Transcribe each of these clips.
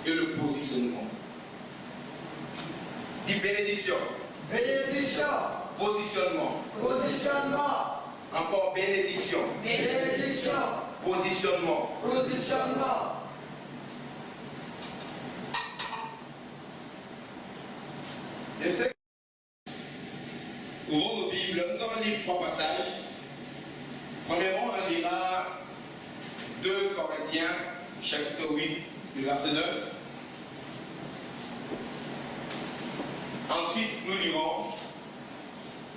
Et le positionnement. Dis bénédiction. Bénédiction. Positionnement. Positionnement. Encore bénédiction. Bénédiction. Positionnement. Positionnement. Ouvrons nos Bibles, nous allons lire 3 passages. Premièrement, on lira 2 Corinthiens, chapitre 8, du verset 9. Ensuite, nous lirons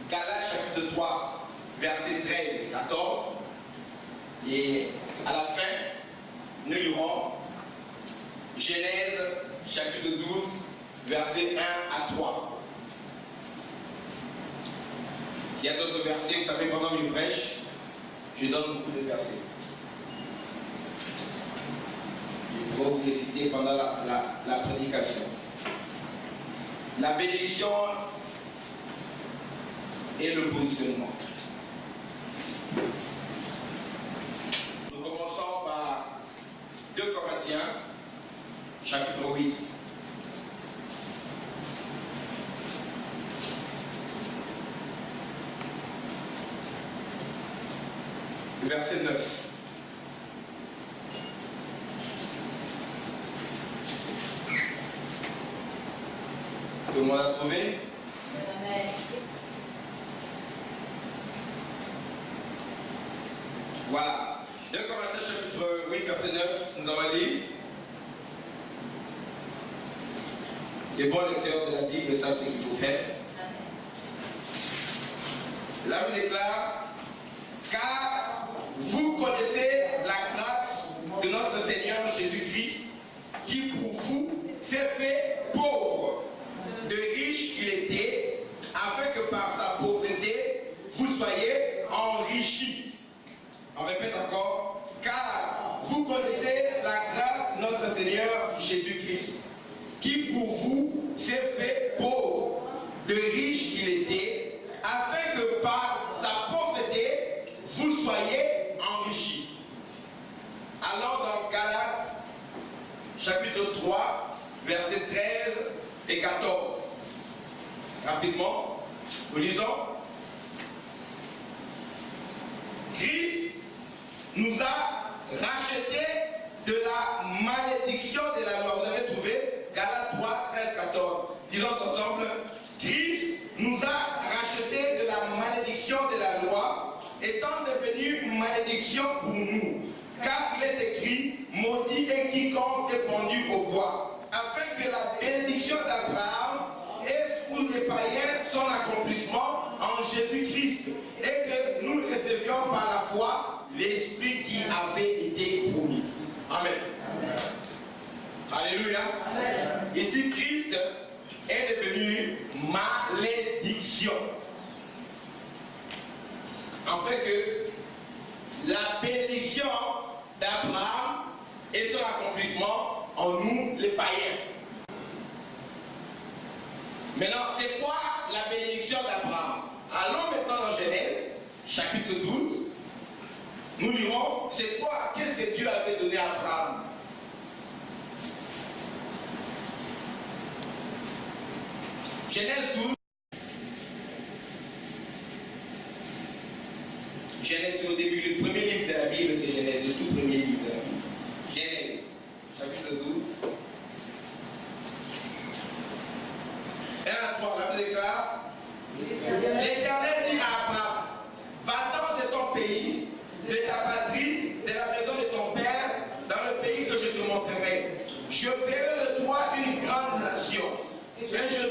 Galates, chapitre 3, verset 13 et 14. Et à la fin, nous lirons Genèse, chapitre 12, verset 1 à 3. S'il y a d'autres versets, vous savez, pendant une prêche, je donne beaucoup de versets. Je pourrais vous les citer pendant la prédication. La bénédiction et le positionnement. Nous commençons par 2 Corinthiens, chapitre 8. Verset 9. Tout le monde a trouvé? Amen. Voilà. 2 Corinthiens chapitre 8, verset 9, nous allons lire. Les bons lecteurs de la Bible savent ce qu'il faut faire. Là, vous déclare, car vous connaissez la grâce de notre Seigneur Jésus-Christ, qui pour vous s'est fait pauvre, de riche qu'il était, afin que par sa pauvreté, vous soyez enrichis. On répète encore, car vous connaissez la grâce de notre Seigneur Jésus-Christ, qui pour vous s'est fait pauvre, de riche qu'il était, afin que par sa pauvreté, vous soyez enrichis. Allons dans Galates, chapitre 3, versets 13 et 14. Rapidement, nous lisons. Christ nous a rachetés de la malédiction de la loi. Vous avez trouvé Galates 3, 13, 14. Lisons ensemble. Christ nous a rachetés de la malédiction de la loi, étant devenu malédiction pour nous. Car il est écrit, maudit est quiconque est pendu au bois, afin que la bénédiction d'Abraham ait pour les païens son accomplissement en Jésus-Christ, et que nous recevions par la foi l'Esprit qui avait été promis. Amen. Amen. Alléluia. Amen. Ici, Christ est devenu malédiction. Afin que la bénédiction d'Abraham et son accomplissement en nous, les païens. Maintenant, c'est quoi la bénédiction d'Abraham? Allons maintenant dans Genèse, chapitre 12. Nous lirons, c'est quoi? Qu'est-ce que Dieu avait donné à Abraham? Genèse 12. Genèse, c'est au début, le premier livre de la Bible, c'est Genèse, le tout premier livre de la Bible. Genèse, chapitre 12.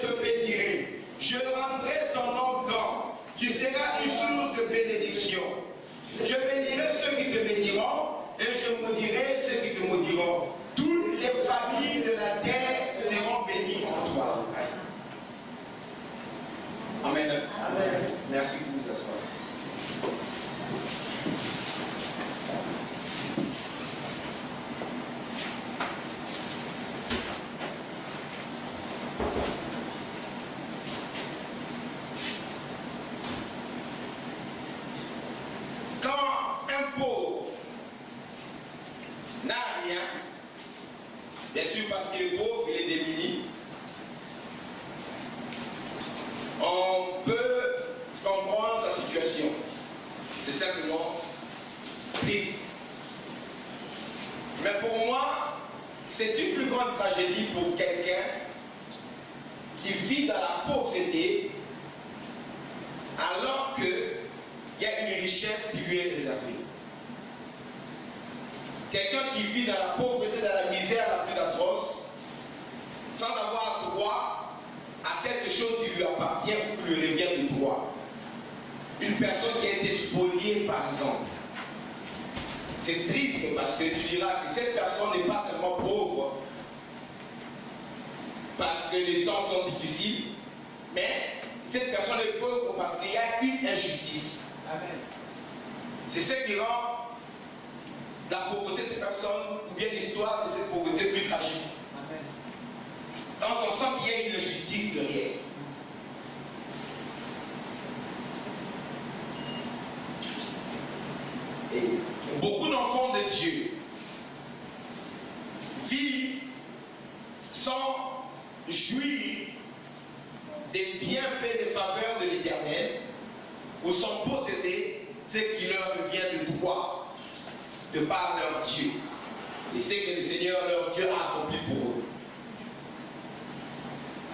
te bénirai. Je rendrai ton nom grand. Tu seras une source de bénédiction. Je bénirai ceux qui te béniront et je maudirai ceux qui te maudiront. Toutes les familles de la terre seront bénies en toi. Amen. Amen. Merci pour vous asseoir. Quand un pauvre n'a rien, bien sûr parce qu'il est pauvre, il est démuni, on peut comprendre sa situation. C'est simplement triste. Mais pour moi, c'est une plus grande tragédie pour quelqu'un qui vit dans la pauvreté alors qu'il y a une richesse qui lui est réservée. Quelqu'un qui vit dans la pauvreté, dans la misère la plus atroce, sans avoir droit à quelque chose qui lui appartient ou qui lui revient de droit. Une personne qui a été spoliée, par exemple. C'est triste parce que tu diras que cette personne n'est pas seulement pauvre parce que les temps sont difficiles, mais cette personne est pauvre parce qu'il y a une injustice. Amen. C'est ce qui rend la pauvreté de cette personne ou bien l'histoire de cette pauvreté plus tragique. Amen. Quand on sent qu'il y a une injustice derrière. Et beaucoup d'enfants de Dieu vivent sans jouir des bienfaits, des faveurs de l'Éternel, ou sans posséder ce qui leur vient de droit, de par leur Dieu. Et ce que le Seigneur, leur Dieu, a accompli pour eux.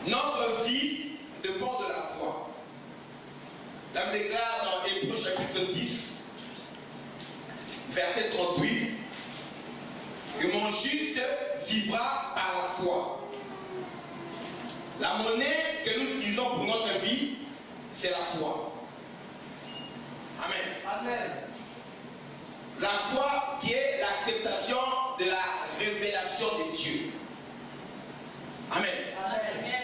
Notre vie dépend de la foi. La Bible déclare dans Hébreux chapitre 10, verset 38, que mon juste vivra par la foi. La monnaie que nous utilisons pour notre vie, c'est la foi. Amen. Amen. La foi qui est l'acceptation de la révélation de Dieu. Amen. Amen.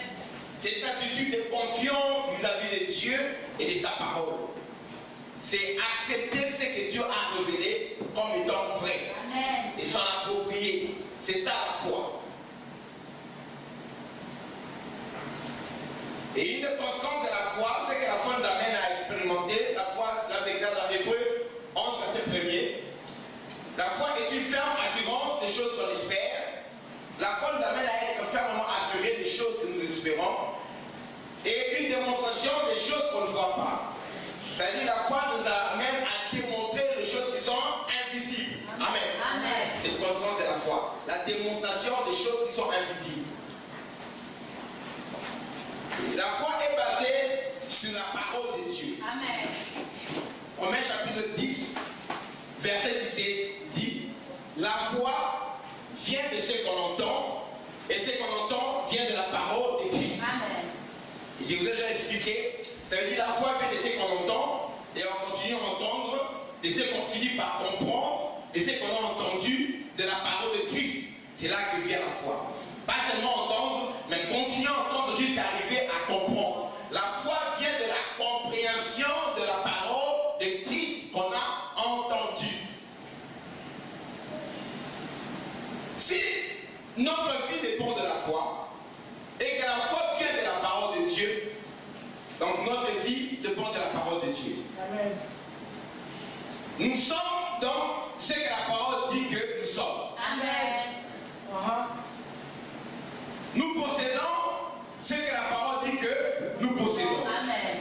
C'est une attitude de confiance vis-à-vis de Dieu et de sa parole. C'est accepter ce que Dieu a révélé comme étant vrai. Amen. Et s'en approprier. C'est ça la foi. Et une des conséquences de la foi, c'est que la foi nous amène à expérimenter. La foi, la déclare dans l'Hébreu 11, verset 1er. La foi est une ferme assurance des choses qu'on espère. La foi nous amène à être fermement assurés des choses que nous espérons. Et une démonstration des choses qu'on ne voit pas. C'est-à-dire la foi nous amène à démontrer les choses qui sont invisibles. Amen. Amen. C'est une conséquence de la foi. La démonstration des choses qui sont invisibles. La foi est basée sur la parole de Dieu. Amen. Romains chapitre 10, verset 17 dit: la foi vient de ce qu'on entend, et ce qu'on entend vient de la parole de Christ. Amen. Et je vous ai déjà expliqué, ça veut dire la foi vient de ce qu'on entend, et on continue à entendre, de ce qu'on finit par comprendre, de ce qu'on a entendu de la parole de Christ. C'est là que vient la foi. Pas seulement entendre, mais continuer à entendre jusqu'à arriver à comprendre. La foi vient de la compréhension de la parole de Christ qu'on a entendue. Si notre vie dépend de la foi, et que la foi vient de la parole de Dieu, donc notre vie dépend de la parole de Dieu. Amen. Nous sommes donc ce que la parole dit que nous sommes. Amen. Nous possédons ce que la parole dit que nous possédons. Amen.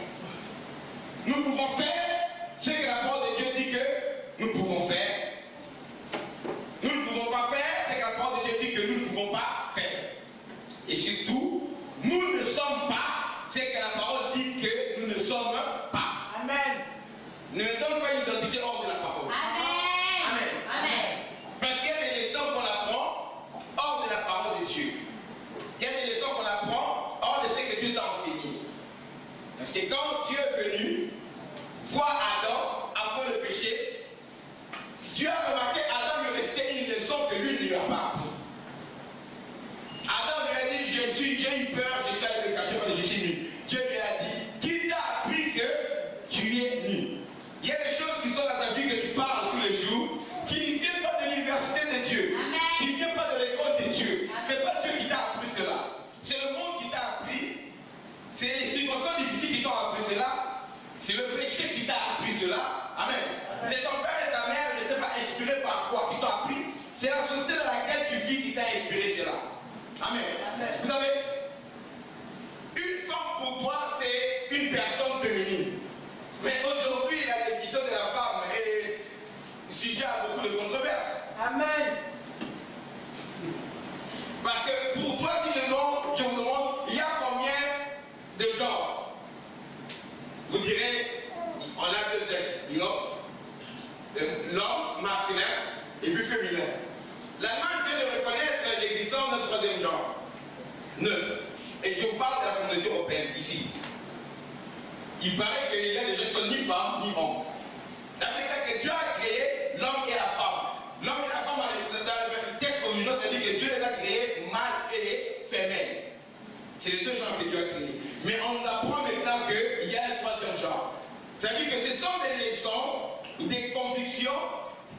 Nous pouvons faire ce que la parole de Dieu dit que nous pouvons faire. Nous ne pouvons pas faire ce que la parole de Dieu dit que nous ne pouvons pas faire. Et surtout, nous ne sommes pas ce que la parole dit que nous ne sommes pas. Amen. Ne me donne pas une identité hors de la parole. Amen. Amen. Amen. Parce qu'il y a des leçons qu'on apprend hors de la parole de Dieu. Il y a des leçons qu'on apprend hors de ce que Dieu t'a j'ai eu peur, je suis allé me cacher parce que je suis nu. Dieu lui a dit, qui t'a appris que tu es nu? Il y a des choses qui sont dans ta vie que tu parles tous les jours, qui ne viennent pas de l'université de Dieu, qui ne viennent pas de l'école de Dieu. Ce n'est pas Dieu qui t'a appris cela. C'est le monde qui t'a appris. C'est les circonstances difficiles qui t'ont appris cela. C'est le péché qui t'a appris cela. Amen. C'est ton père et ta mère, je ne sais pas, inspiré par quoi, qui t'ont appris. C'est la société dans laquelle tu vis qui t'a inspiré cela. Amen. Vous savez, une femme pour toi, c'est une personne féminine. Mais aujourd'hui, la définition de la femme est sujet à beaucoup de controverses. Amen. Parce que pour toi, si je vous demande, il y a combien de genres? Vous direz, on a deux sexes, you know? L'homme masculin et puis féminin. L'Allemagne vient de reconnaître l'existence d'un troisième genre, neutre. Et je vous parle de la communauté européenne, ici. Il paraît qu'il y a des gens qui sont ni femmes ni hommes. C'est-à-dire que Dieu a créé l'homme et la femme. L'homme et la femme, dans le texte original, c'est-à-dire que Dieu les a créés mâle et femelle. C'est les deux genres que Dieu a créés. Mais on nous apprend maintenant qu'il y a un troisième genre. C'est-à-dire que ce sont des leçons, des convictions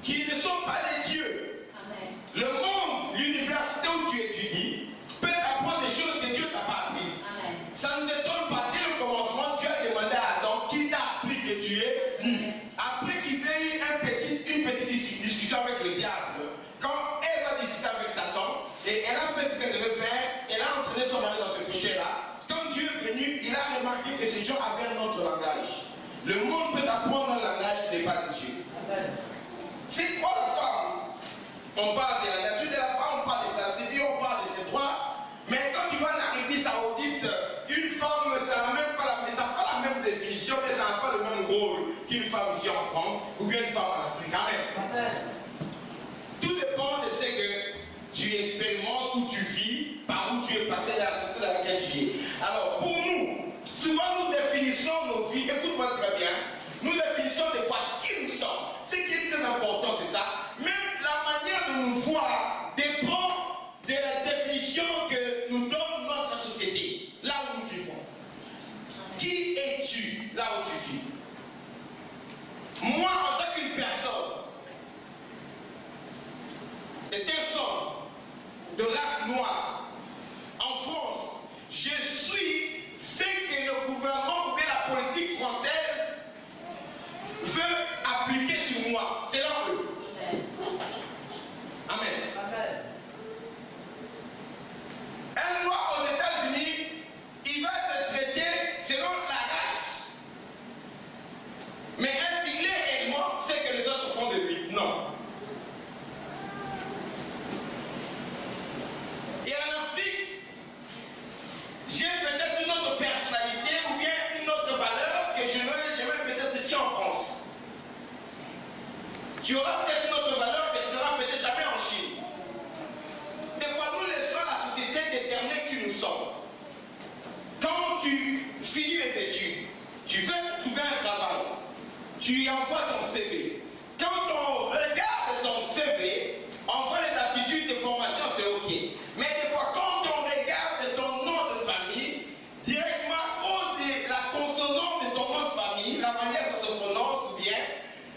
qui ne sont pas des dieux. Amen. Le monde, l'université où tu étudies, peut t'apprendre des choses que Dieu t'a pas apprises. Amen. Ça ne t'étonne pas, dès le commencement, Dieu a demandé à Adam qui t'a appris que tu es nu. Après qu'ils aient eu une petite discussion avec le diable, quand Ève a discuté avec Satan, et elle a fait ce qu'elle devait faire, elle a entraîné son mari dans ce péché-là, quand Dieu est venu, il a remarqué que ces gens avaient un autre langage. Le monde peut apprendre un langage qui n'est pas de Dieu. C'est quoi la femme? On parle de la nature de la femme, on parle de sa vie, on parle de ses droits. Mais quand tu vas en Arabie Saoudite, une femme, ça n'a pas la même définition, mais ça n'a pas le même rôle qu'une femme ici en France ou qu'une femme en Afrique. Amen. Tout dépend de ce que tu expérimentes, où tu vis, par où tu es passé, dans la société dans laquelle tu es. Alors, pour nous, souvent nous définissons nos vies, écoute-moi très bien, nous définissons des fois qui nous sommes. Ce qui est très important, c'est ça. Même la manière de nous voir dépend de la définition que nous donne notre société, là où nous vivons. Qui es-tu là où tu vis? Moi, en tant qu'une personne, de race noire, en France, je suis ce que le gouvernement ou bien la politique française veut appliquer sur moi. C'est là eux. Amen. Amen. Un noir aux États-Unis, il va être traité selon la race. Mais est-ce qu'il est réellement ce que les autres font de lui? Non. Et en Afrique, j'ai peut-être une autre personnalité ou bien une autre valeur que je n'aurai peut-être ici en France. Tu auras peut-être une autre valeur que tu n'auras peut-être jamais en Chine. Des fois, nous laissons la société déterminer qui nous sommes. Quand tu finis les études, tu veux trouver un travail, tu y envoies ton CV. Quand on regarde ton CV, on voit les aptitudes de formation, c'est OK. Mais des fois, quand on regarde ton nom de famille, directement à cause de la consonance de ton nom de famille, la manière dont ça se prononce ou bien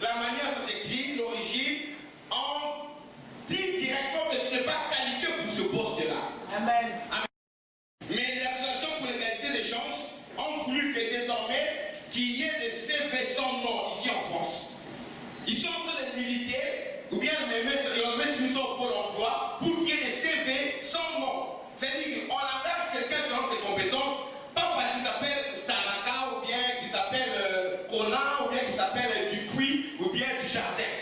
la manière dont ça s'écrit, l'origine, on dit directement que tu n'es pas qualifié pour ce poste-là. Amen. Amen. Mais l'association pour l'égalité des chances ont voulu que désormais, qu'il y ait des CV sans nom ici en France. Ils sont en train de militer, ou bien ils mettent une sorte pour l'emploi pour qu'il y ait des CV sans nom. C'est-à-dire qu'on engage quelqu'un selon ses compétences, pas parce qu'il s'appelle Saraka, ou bien qu'il s'appelle Conan, ou bien qu'il s'appelle Dupuis, ou bien du Jardin.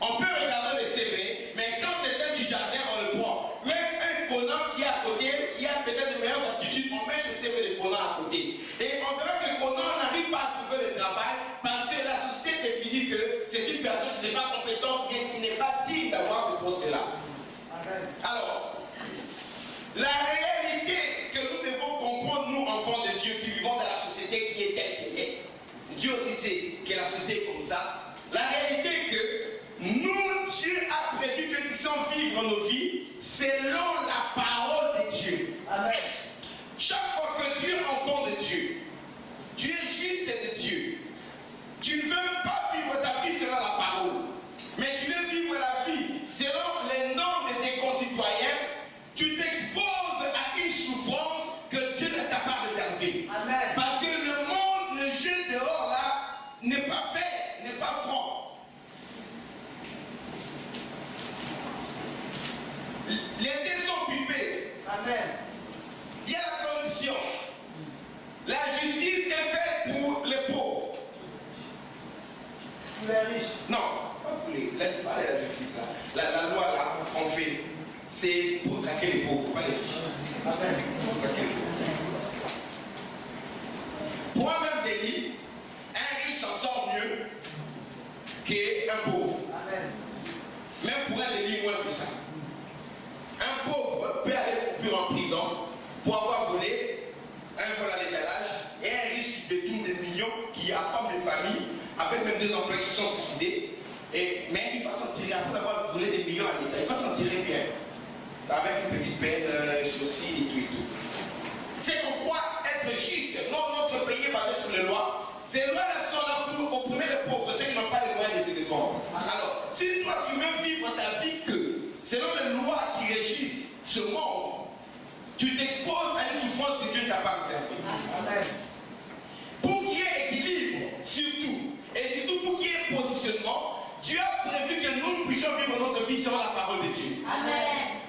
On peut regarder le CV, mais quand c'est un du Jardin, on le prend. Même un Conan qui est à côté, qui a peut-être de meilleures aptitudes, on met le CV de Conan à côté. Et on verra que Conan n'arrive pas à trouver le travail parce que la société définit que c'est une personne qui n'est pas compétente, bien qui n'est pas digne d'avoir ce poste-là. Alors, la réalité que nous devons comprendre, nous, enfants de Dieu, qui vivons dans la société qui est telle qu'elle est, Dieu aussi sait que la société est comme ça, la réalité est que nous, Dieu a prévu que nous puissions vivre nos vies selon la parole de Dieu. Amen. c'est pour traquer les pauvres, pas les riches. Amen. Pour traquer les pauvres. Pour un même délit, un riche s'en sort mieux qu'un pauvre. Amen. Même pour un délit moins que ça. Un pauvre peut aller couper en prison pour avoir volé, un vol à l'étalage, et un riche qui détourne des millions, qui affame les familles, avec même des emplois qui se sont suicidés. Mais il va s'en tirer, après avoir volé des millions à l'État, il va s'en tirer bien. Avec une petite peine, sourcil et tout et tout. C'est comme quoi être juste. Non, notre pays est basé sur les lois. Ces lois-là sont là pour opprimer les pauvres, ceux qui n'ont pas les moyens de se défendre. Alors, si toi tu veux vivre ta vie que, selon les lois qui régissent ce monde, tu t'exposes à une souffrance que Dieu ne t'a pas réservée. Amen. Pour qu'il y ait équilibre, surtout, et surtout pour qu'il y ait positionnement, Dieu a prévu que nous puissions vivre notre vie selon la parole de Dieu. Amen.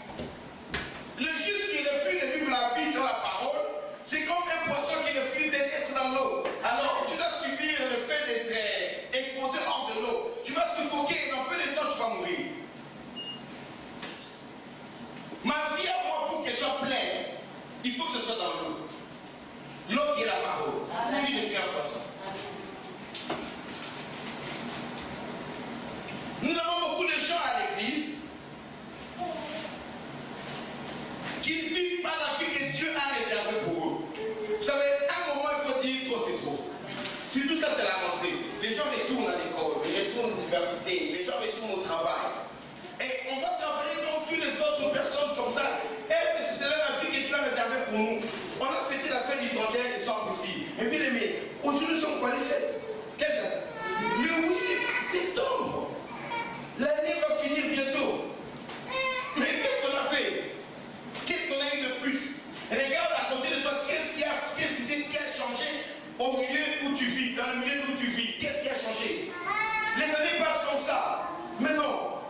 Le juste qui refuse de vivre la vie selon la parole, c'est comme un poisson qui refuse d'être dans l'eau. Alors, tu dois subir le fait d'être exposé hors de l'eau. Tu vas suffoquer et dans peu de temps, tu vas mourir. Ma vie à moi, pour qu'elle soit pleine, il faut que ce soit dans l'eau. L'eau qui est la parole. Amen. Si je suis un poisson. Nous avons beaucoup de gens à l'église qui ne vivent pas la vie que Dieu a réservée pour eux. Vous savez, à un moment, il faut dire trop, c'est trop. Surtout ça, c'est la rentrée. Les gens retournent à l'école, ils retournent à l'université, les gens retournent au travail. Et on va travailler comme toutes les autres personnes comme ça. Et c'est la vie que Dieu a réservée pour nous. On a fêté la fête du 31 décembre ici. Et bien aimé, aujourd'hui nous sommes quoi, les 7? Quelle date? Le 8 septembre. L'année va finir bientôt. Mais qu'est-ce qu'on a fait? Qu'est-ce qu'on a eu de plus? Regarde à côté de toi, qu'est-ce qui a changé au milieu où tu vis, dans le milieu où tu vis? Qu'est-ce qui a changé? Les années passent comme ça. Mais non.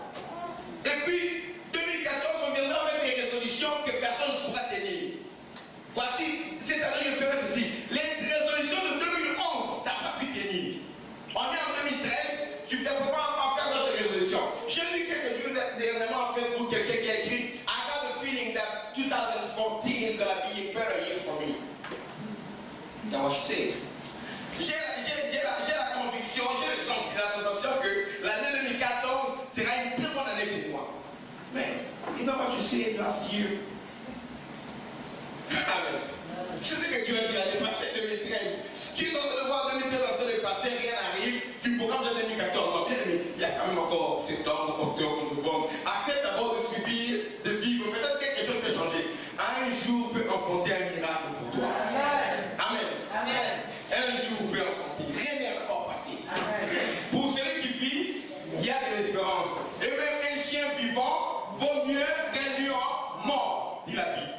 Depuis 2014, on viendra avec des résolutions que personne ne pourra tenir. Voici, cette année, je ferai ceci. Les résolutions de 2011, tu n'as pas pu tenir. On est en 2013, tu ne peux pas faire d'autres résolutions. J'ai lu quelque chose dernièrement en Facebook, quelqu'un qui a écrit I got a feeling that 2014 is going to be a better year for me. That's what she said. J'ai la conviction, j'ai la sensation que l'année 2014 sera une très bonne année pour moi. Mais, you know what you said last year? Amen. C'est ce que tu as dit l'année passée, 2013. Tu es en train de voir 2013 en train de passer, rien n'arrive, tu programmes de 2014. Non, bien aimé, il y a quand même encore septembre, octobre, novembre. Accepte d'abord de subir, de vivre. Peut-être quelque chose peut changer. Un jour peut enfanter un miracle pour toi. Amen. Amen. Amen. Un jour peut enfanter. Rien n'est encore passé. Amen. Pour celui qui vit, il y a de l'espérance. Et même un chien vivant vaut mieux qu'un lion mort, dit la Bible.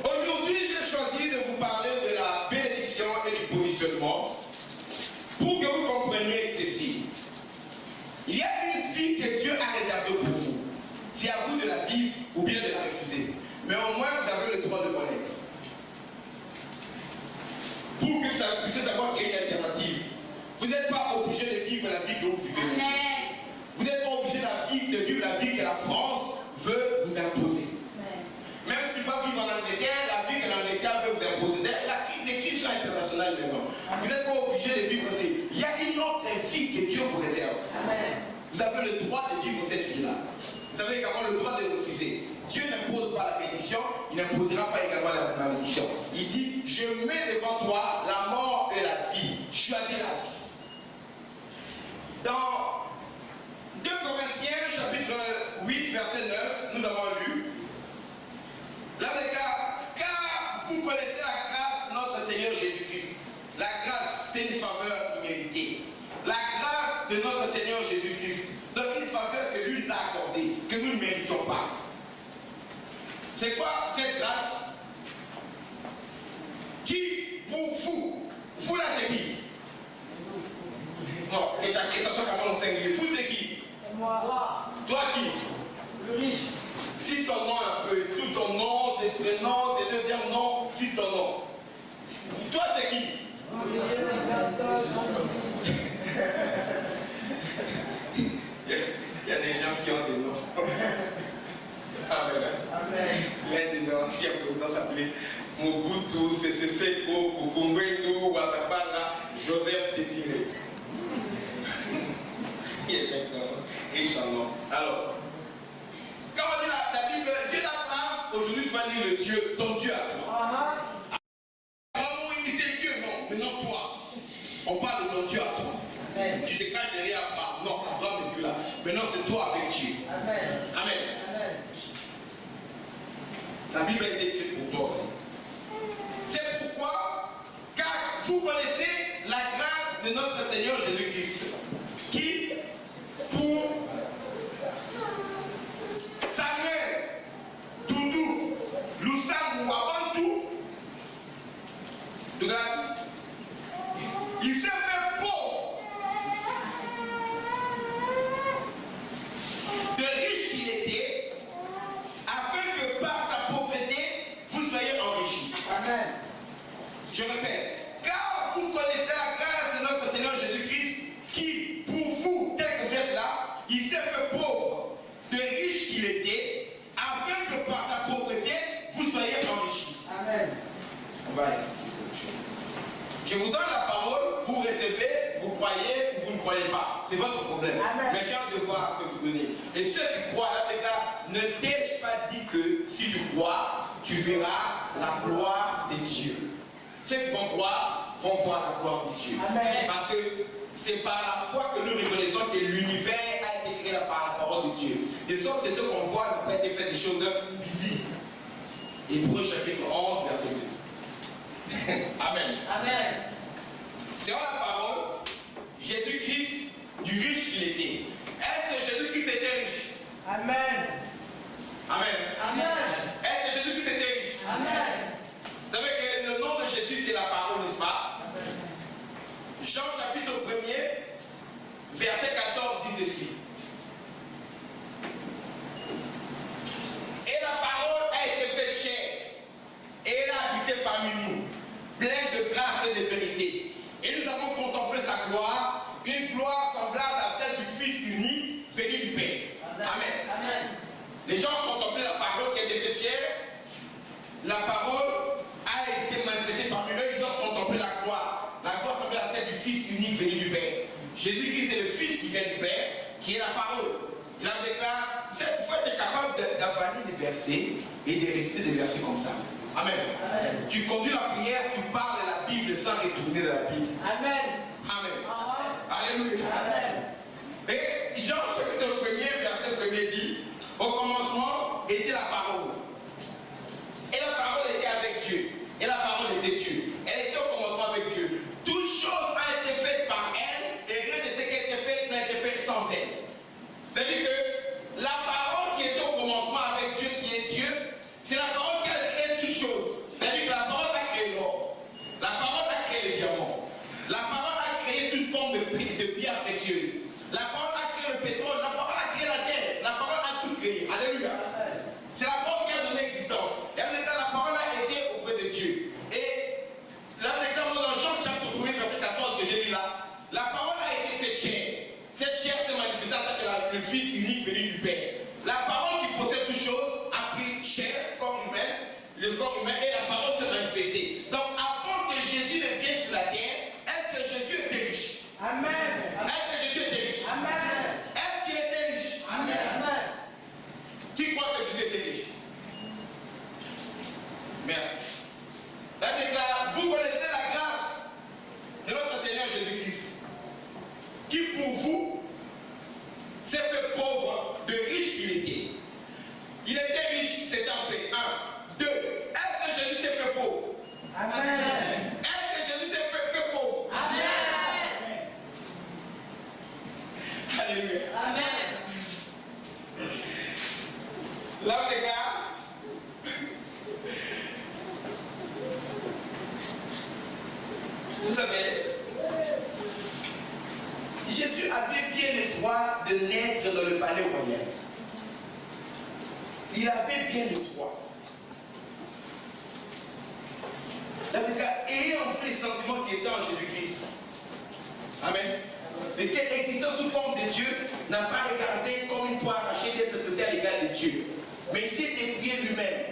Aujourd'hui, j'ai choisi de vous parler de la bénédiction et du positionnement pour que vous compreniez ceci. Il y a une vie que Dieu a réservée pour vous. C'est à vous de la vivre ou bien de la refuser. Mais au moins, vous avez le droit de connaître. Pour que ça puisse savoir qu'il y a une alternative. Vous n'êtes pas obligé de vivre la vie que vous vivez. Amen. Vous n'êtes pas obligé de vivre la vie que la France veut vous imposer. Même si tu vas vivre en Angleterre, la vie que l'Angleterre veut vous imposer. Les crises sont internationales maintenant. Vous n'êtes pas obligé de vivre ça. Il y a une autre vie que Dieu vous réserve. Amen. Vous avez le droit de vivre cette vie-là. Vous avez également le droit de refuser. Dieu n'impose pas la bénédiction, il n'imposera pas également la malédiction. Il dit, je mets devant toi la mort et la vie. Choisis la vie. Dans 2 Corinthiens, chapitre 8, verset 9, nous avons lu, là, car vous connaissez la grâce de notre Seigneur Jésus-Christ. La grâce, c'est une faveur imméritée. La grâce de notre Seigneur Jésus-Christ. Donc une faveur que lui nous a accordée, que nous ne méritions pas. C'est quoi cette grâce? Qui, pour vous, vous là c'est qui? Non, et ça soit quand même au singulier. Vous c'est qui? C'est moi là, Toi qui? le riche. Cite ton nom un peu, tout ton nom, tes prénoms, tes deuxièmes noms, cite ton nom. Toi c'est qui? Il y a des gens qui ont l'ancien président s'appelait Mobutu Sese Seko Fukumbetu Ouattara Joseph Désiré. Il est maintenant riche en nom. Alors, quand on dit la Bible, Dieu d'Abraham, aujourd'hui tu vas dire le Dieu, ton Dieu à toi. Abraham, il dit c'est Dieu, non, mais non toi. On parle de ton Dieu à toi. Amen. Tu te caches derrière Abraham. Non, Abraham n'est plus là. Maintenant c'est toi avec Dieu. Amen. Amen. Amen. La Bible est écrite pour toi aussi. C'est pourquoi, car vous connaissez la grâce de notre Seigneur Jésus-Christ, qui, pour Samuel, Doudou, Lusangu, Wabantou, de grâce, il s'est fait pauvre. De riche il était, afin que par sa pauvreté, vous soyez enrichis. Amen. Je répète, car vous connaissez la grâce de notre Seigneur Jésus-Christ, qui, pour vous, tel que vous êtes là, il s'est fait pauvre, de riche qu'il était, afin que par sa pauvreté, vous soyez enrichis. Amen. On va expliquer cette chose. Je vous donne la parole, vous recevez, vous croyez ou vous ne croyez pas. C'est votre problème. Amen. Mais j'ai un devoir de vous donner. Et ceux qui croient, là, ne t'ai-je pas dit que si tu crois, tu verras la gloire de Dieu. Ceux qui vont croire vont voir la gloire de Dieu. Amen. Parce que c'est par la foi que nous reconnaissons que l'univers a été créé par la parole de Dieu. De sorte que ce qu'on voit n'a pas été fait des choses visibles. Hébreux chapitre 11, verset 2. Amen. Amen. Selon la parole, Jésus-Christ, du riche qu'il était. Est-ce que Jésus-Christ était riche? Amen. Amen. Amen. Est-ce que Jésus-Christ était riche? Amen. Vous savez que le nom de Jésus, c'est la parole, n'est-ce pas? Amen. Jean chapitre 1er, verset 14 dit ceci. Et la parole a été faite chair, et elle a habité parmi nous, pleine de grâce et de vérité. Et nous avons contemplé sa gloire, une gloire semblable à celle du Fils unique, venu du Père. Amen. Amen. Les gens ont contemplé la parole qui a été faite chair. La parole a été manifestée parmi eux, ils ont contemplé la gloire. La gloire semblable à celle du Fils unique, venu du Père. Jésus-Christ, c'est le Fils qui vient du Père, qui est la parole. Il en déclare, vous êtes capable d'avaler des versets et de rester des versets comme ça. Amen. Amen. Tu conduis la prière, tu parles de la Bible sans retourner de la Bible. Amen. Amen. Alléluia. Amen. Et Jean chapitre 1er, verset 1er dit, au commencement était la parole. Et la parole était avec Dieu. Et la parole était Dieu. Elle était au commencement avec Dieu. Toute chose a été faite par elle, et rien de ce qui a été fait n'a été fait sans elle. C'est-à-dire que la parole qui était au commencement avec Dieu, qui est Dieu, c'est la parole qui a créé toutes choses. C'est-à-dire que la parole a créé l'or. La parole a créé le diamant. La parole a créé toute forme de pierre précieuse. La parole a créé le pétrole. La parole a créé la terre. La parole a tout créé. Alléluia. C'est la parole qui a donné existence. Et en même temps, la parole a été auprès de Dieu. Et là, maintenant, dans Jean chapitre 1, verset 14 que j'ai lu là, la parole a été cette chair. Cette chair s'est manifestée en tant que le Fils unique venu du Père. La parole qui possède toutes choses a pris chair, corps humain, le corps humain, et la parole s'est manifestée. Donc avant que Jésus ne vienne sur la terre, est-ce que Jésus était riche? Amen. Est-ce que Jésus était riche? Amen. Est-ce qu'il était riche? Amen. Amen. Qui croit que Jésus était riche? Merci. La déclare, vous connaissez la grâce de notre Seigneur Jésus-Christ, qui pour vous s'est fait pauvre, de riche qu'il était. Il était riche, c'est un fait. 1. 2. Est-ce que Jésus s'est fait pauvre? Amen. Est-ce que Jésus s'est fait pauvre? Amen. Alléluia. Amen. Là, les gars, vous savez, Jésus avait bien le droit de naître dans le palais royal. Il avait bien le droit. Ayant fait les sentiments qui étaient en Jésus-Christ. Amen. Mais quelle existence sous forme de Dieu n'a pas regardé comme une poire arrachée d'être traité à l'égard de Dieu. Mais il s'est dépouillé lui-même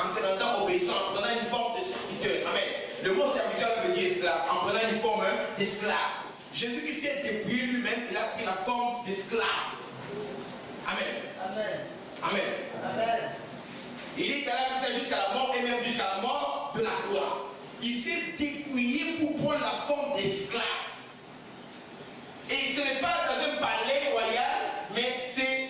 en se rendant obéissant, en prenant une forme de serviteur. Amen. Le mot serviteur veut dire esclave, en prenant une forme d'esclave. Jésus-Christ s'est dépouillé lui-même, il a pris la forme d'esclave. Amen. Amen. Amen. Amen. Il est allé jusqu'à la mort et même jusqu'à la mort de la croix. Il s'est dépouillé pour prendre la forme d'esclave. Et ce n'est pas dans un palais royal, mais c'est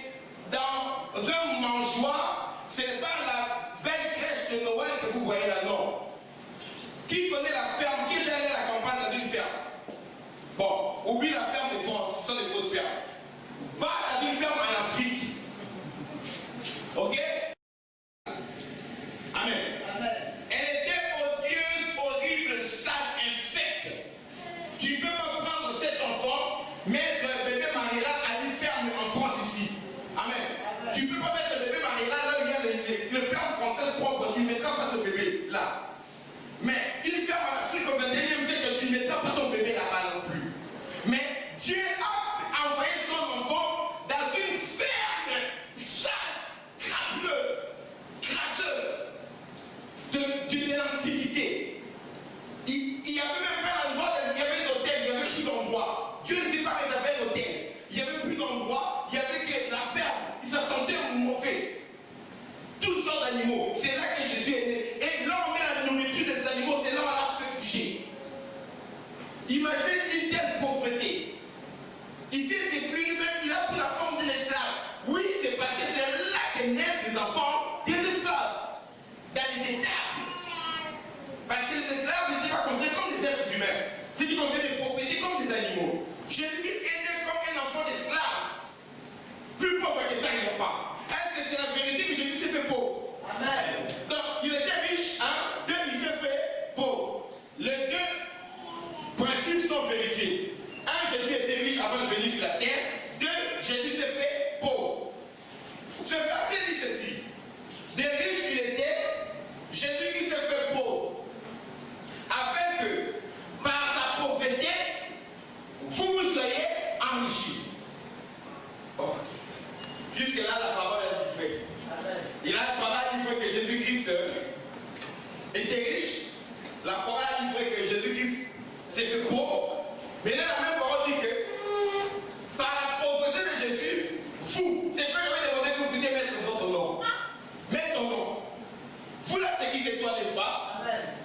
dans un mangeoire. Ce n'est pas la belle crèche de Noël que vous voyez là, non. Qui connaît la ferme? Qui est allé à la campagne dans une ferme? Bon, oublie la ferme de France, ce sont des fausses fermes. Va dans une ferme en Afrique. Ok? Amen. Amen. Elle était odieuse, horrible, sale, infecte. Tu ne peux pas prendre cet enfant, mettre le bébé Marie-là à une ferme en France ici. Amen. Amen. Tu ne peux pas mettre le bébé Marie-là là où il y a le ferme française propre. Tu ne mettras pas ce bébé là. Mais une ferme en Afrique au 21e siècle, tu ne mettras pas ton bébé là-bas non plus. Mais Dieu a envoyé son enfant dans une ferme sale, crableuse, crasseuse de l'Antiquité. Il n'y avait même pas l'endroit, il y avait l'hôtel, il n'y avait plus d'endroit. Dieu ne s'est pas réservé l'hôtel. Il n'y avait plus d'endroit, il n'y avait que la ferme. Il se sentait mauvais. Toutes sortes d'animaux. C'est là que Jésus est né. Et là, on met la nourriture des animaux, c'est là où on l'a fait coucher. Imaginez une telle pauvreté. Il s'est dépouillé lui-même, il a pris la forme d'un esclave. Oui, c'est parce que c'est là que naissent les enfants des esclaves. Dans les étapes. Parce que les esclaves n'étaient pas considérés comme des êtres humains. C'était considéré des propriétés comme des animaux. Jésus est né comme un enfant d'esclave. Plus pauvre que ça, il n'y a pas. Est-ce que c'est la vérité que Jésus s'est fait pauvre? Amen. Donc, il était riche, hein? Deux, il s'est fait pauvre. Les deux principes sont vérifiés. Un, Jésus était riche avant de venir sur la terre. Deux, Jésus s'est fait pauvre. Ce verset dit ceci. Des riches qu'il était, Jésus qui s'est fait pauvre. Afin que, par sa pauvreté, vous soyez enrichis. Ok. Jusque-là, la parole est vraie. Il a la parole dit vrai que Jésus-Christ était riche. La parole dit vrai que Jésus-Christ s'est fait pauvre. Mais là, la même parole dit que par la pauvreté de Jésus, vous, c'est que je vais demander que vous puissiez mettre votre nom. Mets ton nom. Vous là, c'est qui c'est toi, n'est-ce pas?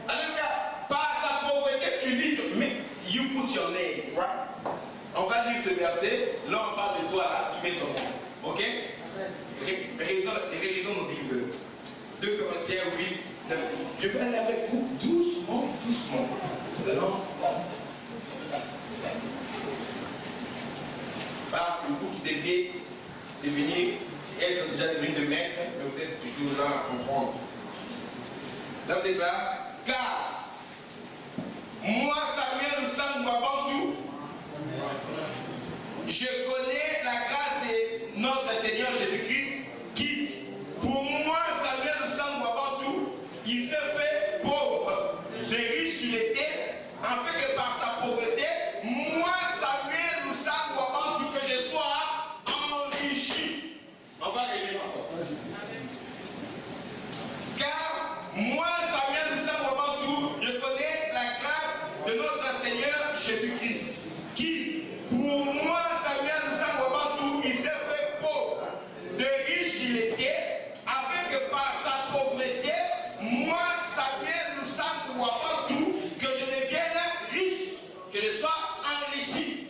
En tout cas, par sa pauvreté, tu lis, mais you put your name, right? On va lire ce verset, là on parle de toi, là, tu mets ton nom. Ok? Réalisons nos Bibles. 2 Corinthiens 8, 9. Je vais aller avec vous doucement, doucement. Lentement. Pas que vous qui deviez devenir, être déjà devenu de maître, mais vous êtes toujours là à comprendre. Là, on déclare, car moi, Samuel Sangwabantou, je connais la grâce de notre Seigneur Jésus-Christ qui, pour moi, Samuel Sangwabantou, il s'est fait pauvre, le riche qu'il était, afin que par sa pauvreté, moi, Samuel Sangwabantou, que je sois enrichi. On va relire encore. Car moi, Samuel Sangwabantou, je connais la grâce de notre Seigneur Jésus-Christ qui, pour moi, Samuel Sangwabantou, il s'est fait pauvre, de riche qu'il était, afin que par sa pauvreté, moi, Samuel Sangwabantou, que je devienne riche, que je sois enrichi.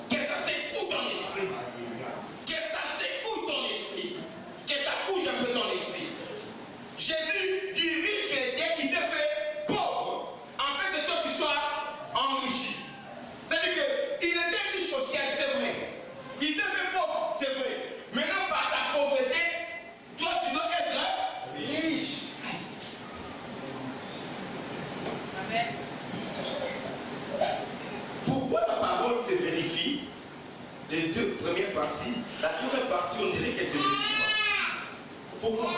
Que ça s'écoute ton esprit. Que ça s'écoute ton esprit. Que ça bouge un peu ton esprit. Jésus, du riche qu'il était, il s'est fait pauvre, afin que toi tu sois enrichi. C'est-à-dire qu'il était riche au ciel, c'est vrai. Il s'est fait pauvre, c'est vrai. Maintenant, par ta pauvreté, toi, tu dois être riche. Amen. Pourquoi la parole se vérifie? Les deux premières parties, la troisième partie, on dirait qu'elle se vérifie pas. Pourquoi?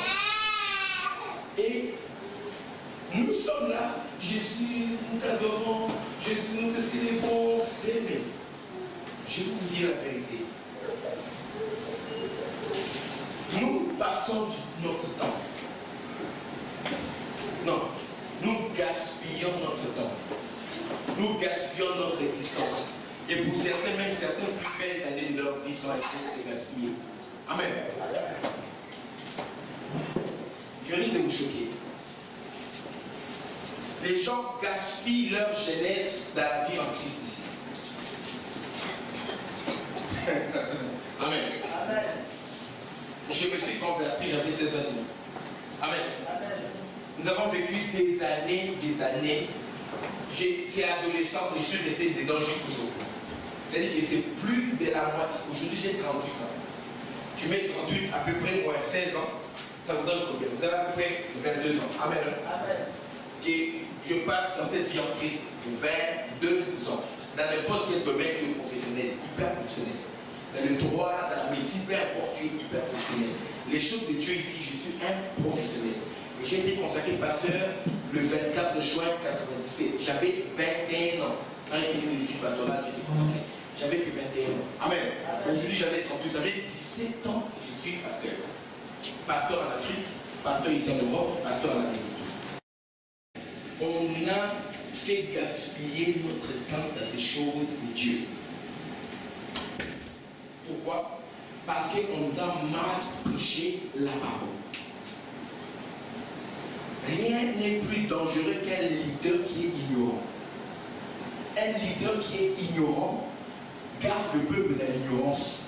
Et nous sommes là, Jésus, nous t'adorons, Jésus, nous te célébrons. Mais je vais vous dire la vérité. Nous passons notre temps Amen. Je risque de vous choquer. Les gens gaspillent leur jeunesse dans la vie en Christ ici. Amen. Amen. Je me suis converti, j'avais 16 ans. Amen. Amen. Nous avons vécu des années. C'est adolescent et je suis resté dedans jusqu'aujourd'hui. C'est-à-dire que c'est plus de la moitié. Aujourd'hui, j'ai 38 ans. Tu mets 38 à peu près moins 16 ans, ça vous donne combien? Vous avez à peu près 22 ans. Amen. Amen. Et je passe dans cette vie en Christ 22 ans. Dans n'importe quel domaine, tu es professionnel, hyper professionnel. Dans le droit, dans la médecine, peu importe, tu es hyper professionnel. Les choses de Dieu ici, je suis un professionnel. Et j'ai été consacré pasteur le 24 juin 1997. J'avais 21 ans. Quand j'ai fini mes études pastorales, j'ai été consacré. J'avais plus 21 ans. Amen. Aujourd'hui, j'en ai 32. Ça fait 17 ans que je suis pasteur. Pasteur en Afrique, pasteur ici en Europe, pasteur en Amérique. On a fait gaspiller notre temps dans les choses de Dieu. Pourquoi? Parce qu'on nous a mal prêché la parole. Rien n'est plus dangereux qu'un leader qui est ignorant. Un leader qui est ignorant garde le peuple dans l'ignorance.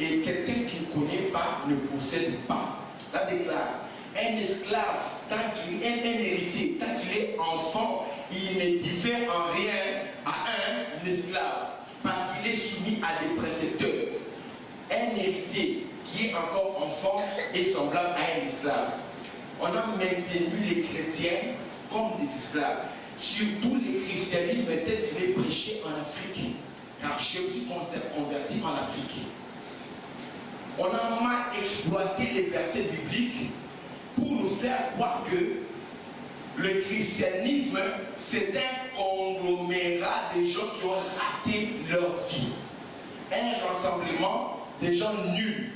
Et quelqu'un qui ne connaît pas ne possède pas. La déclare. Un esclave, tant qu'il est un héritier, tant qu'il est enfant, il ne diffère en rien à un esclave. Parce qu'il est soumis à des précepteurs. Un héritier qui est encore enfant est semblable à un esclave. On a maintenu les chrétiens comme des esclaves. Surtout le christianisme tel qu'il est prêché en Afrique. Car je me suis converti en Afrique. On a mal exploité les versets bibliques pour nous faire croire que le christianisme, c'est un conglomérat de gens qui ont raté leur vie. Un rassemblement des gens nuls,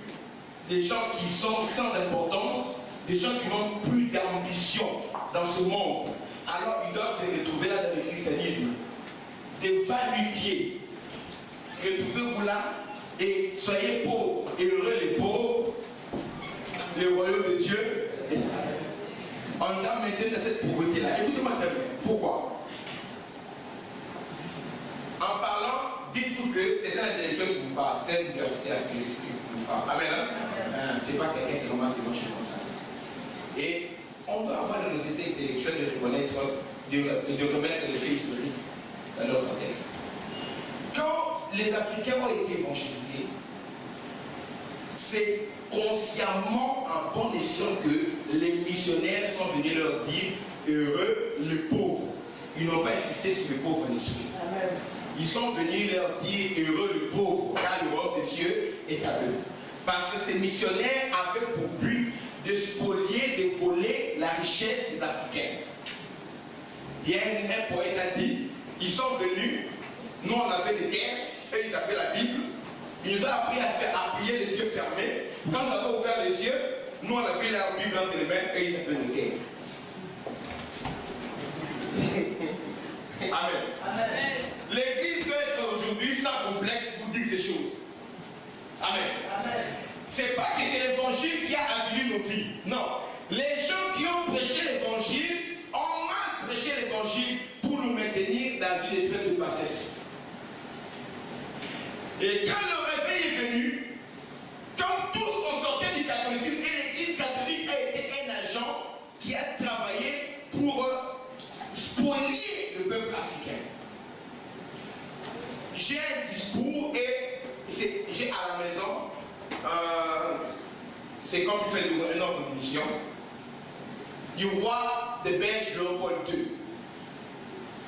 des gens qui sont sans importance, des gens qui n'ont plus d'ambition dans ce monde. Alors ils doivent se retrouver là dans le christianisme. Des va-nu-pieds. Retrouvez-vous là et soyez pauvres et heureux les pauvres, le royaume de Dieu. On a maintenu dans cette pauvreté-là. Écoutez-moi très bien. Pourquoi? En parlant, dites-vous que c'est un intellectuel qui vous parle, c'est un universitaire qui vous parle. Amen. Hein? C'est pas quelqu'un qui commence à manger comme ça. Et on doit avoir l'honnêteté intellectuelle de reconnaître, de remettre les faits historiques dans leur contexte. Quand les Africains ont été évangélisés, c'est consciemment en bon escient que les missionnaires sont venus leur dire heureux les pauvres. Ils n'ont pas insisté sur les pauvres en esprit. Ils sont venus leur dire heureux les pauvres, car le royaume des cieux est à eux. Parce que ces missionnaires avaient pour but de spolier, de voler la richesse des Africains. Il y a un poète a dit, ils sont venus, nous on avait des guerres, eux ils avaient la Bible, ils nous ont appris à prier les yeux fermés. Quand on avait ouvert les yeux, nous on avait la Bible entre les mains et ils avaient des guerres. Amen. Amen. L'église peut être aujourd'hui sans complexe pour dire ces choses. Amen. Amen. C'est pas que c'est l'évangile qui a avivé nos vies. Non. Les gens qui ont prêché l'évangile ont mal prêché l'évangile pour nous maintenir dans une espèce de bassesse. Et quand le réveil est venu, quand tous on sortait du catholicisme et l'église catholique a été un agent qui a travaillé pour spolier le peuple africain. J'ai un discours et j'ai à la maison, c'est comme il fait une autre mission, du roi de Belge Léopold II.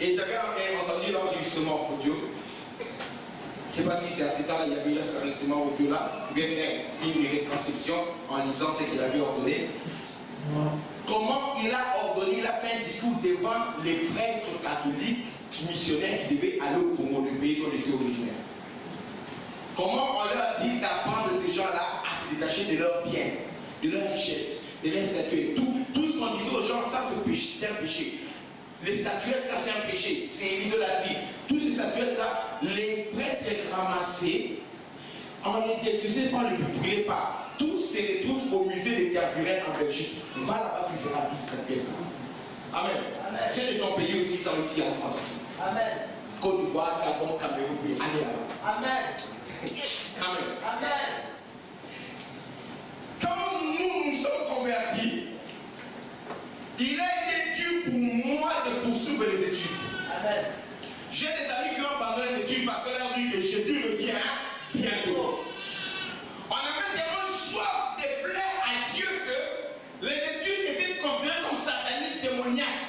Et j'avais entendu l'enregistrement audio. Je ne sais pas si c'est à cet temps-là, il y avait l'enregistrement audio là, ou bien c'est une retranscription en lisant ce qu'il avait ordonné. Comment il a ordonné, il a fait un discours devant les prêtres catholiques missionnaires qui devaient aller au Congo, le pays dont ils étaient originaires. Comment on leur a dit d'apprendre ces gens-là à se détacher de leurs biens, de leurs richesses, de leurs statuettes. Tout ce qu'on disait aux gens, ça c'est un péché. Les statuettes, là c'est un péché, c'est l'idolâtrie. Toutes ces statuettes-là, les prêtres ramassaient on est détruit, on ne le brûlait pas. Tout se retrouve au musée des Tervuren en Belgique. Va là-bas, tu verras tout ce que tu es là. Amen. C'est de ton pays aussi, ça ici en France. Amen. Côte d'Ivoire, Gabon, Cameroun, allez là-bas. Amen. Amen. Amen. Quand nous sommes convertis, il a été dur pour moi de poursuivre les études. Amen. J'ai des amis qui ont abandonné les études parce que leur dit que Jésus revient bientôt. On avait tellement soif de plaire à Dieu que les études étaient considérées comme sataniques, démoniaques.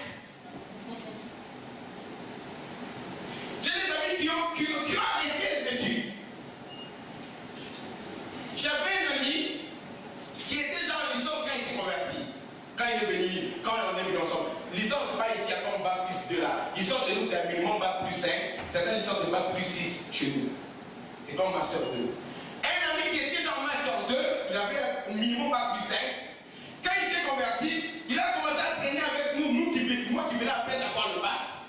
J'ai des amis qui ont arrêté les études. J'avais un ami qui était dans licence quand il s'est converti. Quand il est venu, quand on est venu ensemble. Licence, c'est pas ici, à comme bac plus 2 là. Licence chez nous, c'est un minimum bac plus 5. Certaines licences, c'est bac plus 6 chez nous. C'est comme master 2. Un ami qui était dans master 2, il avait un minimum bac plus 5. Quand il s'est converti, il a commencé à traîner avec nous, moi qui venais à peine d'avoir le bac.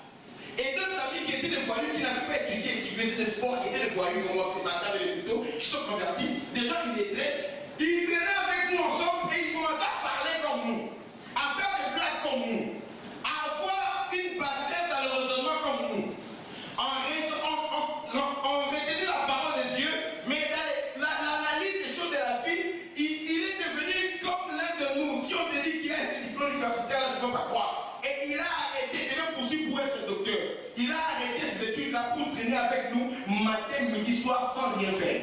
Et d'autres amis qui étaient des voyous, qui n'avaient pas étudié, qui faisaient des sports, qui étaient des voyous, comme moi, c'est pas grave, les plutôt, qui sont convertis. Des gens illettrés. Ils traînaient avec nous ensemble et ils commençaient à parler comme nous, à faire des blagues comme nous, à avoir une bassesse dans le raisonnement comme nous. On retenait la parole de Dieu, mais dans l'analyse des choses de la vie, il est devenu comme l'un de nous. Si on te dit qu'il a un diplôme universitaire, tu ne vas pas croire. Et il a arrêté, il est poursuivi pour être docteur. Il a arrêté ses études-là pour traîner avec nous matin, midi, soir, sans rien faire.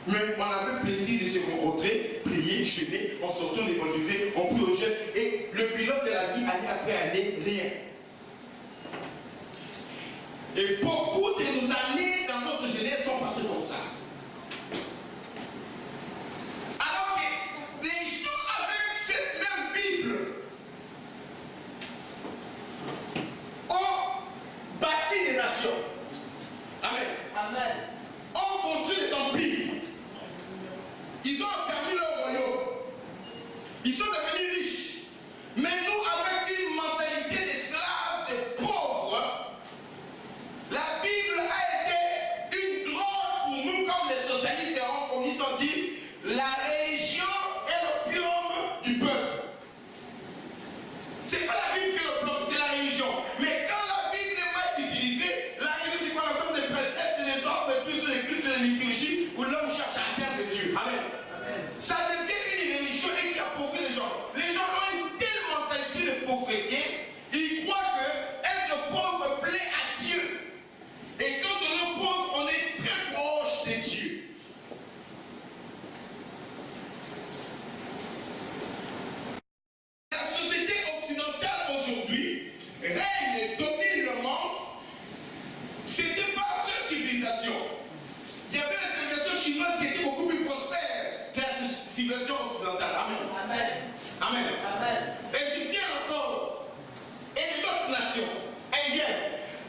Mais on avait plaisir de se rencontrer, prier, jeûner, on se retourne évangéliser, on prie aux jeunes. Et le bilan de la vie, année après année, rien. Et beaucoup de nos années dans notre jeunesse sont passées comme ça. Alors que des gens avec cette même Bible ont bâti des nations. Amen. Amen. Ont construit des empires. Ils ont affermi leur royaume. Ils sont devenus riches. Mais nous, avec une mentalité d'esclaves, de pauvres, la Bible a été une drogue pour nous, comme les socialistes et les communistes ont dit, la religion est l'opium du peuple. C'est pas la Bible qui est l'opium, c'est la religion. Mais quand la Bible est mal utilisée, la religion c'est quoi l'ensemble des préceptes, des dogmes, tous les cultes, de liturgie, où l'homme cherche à la terre de Dieu. Amen. Ça devient une religion et qui appauvrit les gens. Les gens ont une telle mentalité de pauvreté, ils croient que être pauvre plaît à Dieu. Et quand on est pauvre, on est très proche de Dieu. La société occidentale aujourd'hui règne et domine le monde. C'était pas cette civilisation. Il y avait une civilisation chinoise qui était beaucoup plus prospère que la civilisation occidentale. Amen. Amen. Amen. Amen. Et je tiens encore. Et d'autres nations indiennes.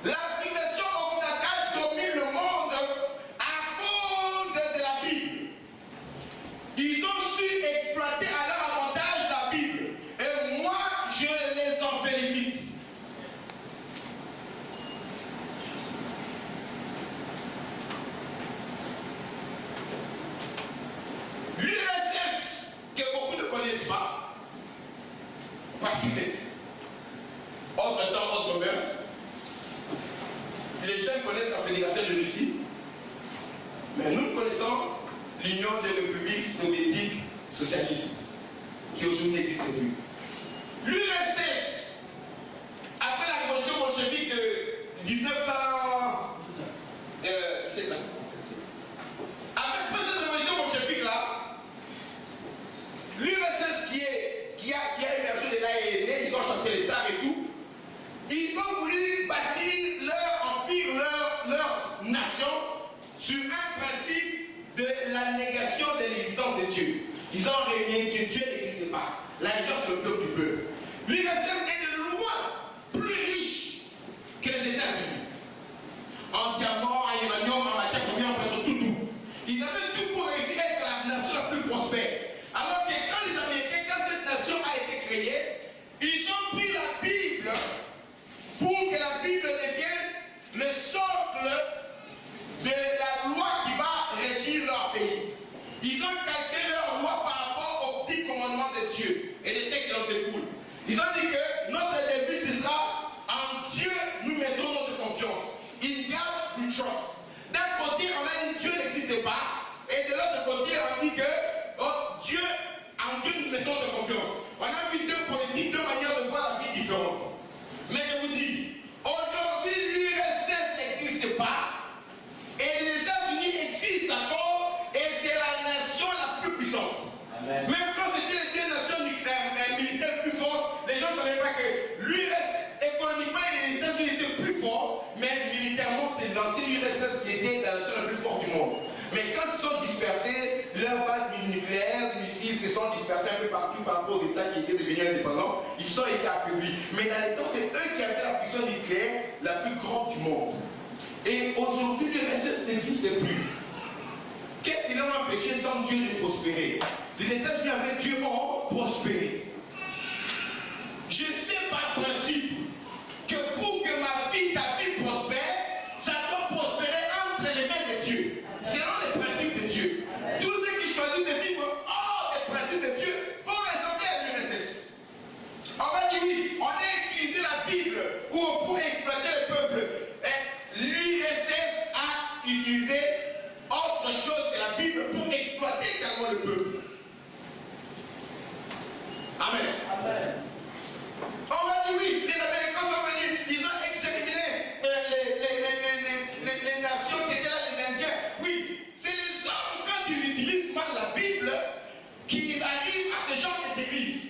La civilisation occidentale domine le monde à cause de la Bible. Ils ont su exploiter à leur avantage la Bible. Et moi, je les en félicite. L'URSS, que beaucoup ne connaissent pas cité. Autre temps, autre mœurs. Les jeunes connaissent la Fédération de Russie, mais nous connaissons l'Union des républiques soviétiques socialistes, qui aujourd'hui n'existe plus. L'URSS, après la révolution bolchevique de 1950, après cette révolution bolchevique-là, l'URSS qui a émergé de là et est né, ils ont chassé les tsars et tout, ils ont voulu bâtir leur empire, leur nation sur un principe de la négation de l'existence de Dieu. Ils ont régné que Dieu n'existe pas. La religion, c'est le peuple du peuple. L'URSS est de loin plus riche que les États-Unis. En diamant, en uranium, en matière première, en pétrole, tout. Ils avaient tout pour réussir à être la nation la plus prospère. Alors que quand les Américains, quand cette nation a été créée, ils ont pris la Bible pour que la Bible devienne le socle de la loi qui va régir leur pays. Mais quand ils sont dispersés, leurs bases nucléaires, missiles se sont dispersés un peu partout par rapport aux États qui étaient devenus indépendants. Ils ont été affaiblis. Mais dans les temps, c'est eux qui avaient la puissance nucléaire la plus grande du monde. Et aujourd'hui, l'URSS n'existe plus. Qu'est-ce qui leur a empêché sans Dieu de prospérer? Les États-Unis avec Dieu ont prospéré. Je sais par principe que pour que ma vie, ta vie prospère, ça doit prospérer entre les mains de Dieu. Selon les principes de Dieu. Tous ceux qui choisissent de vivre hors des principes de Dieu vont ressembler à l'URSS. On va dire oui, on a utilisé la Bible pour exploiter le peuple. L'URSS a utilisé autre chose que la Bible pour exploiter également le peuple. Amen. Amen. On va dire oui, les Américains sont venus, ils ont exterminé les nations qui étaient là, les Indiens. Oui, c'est les hommes, quand ils utilisent mal la Bible, qui arrivent à ce genre de dérive.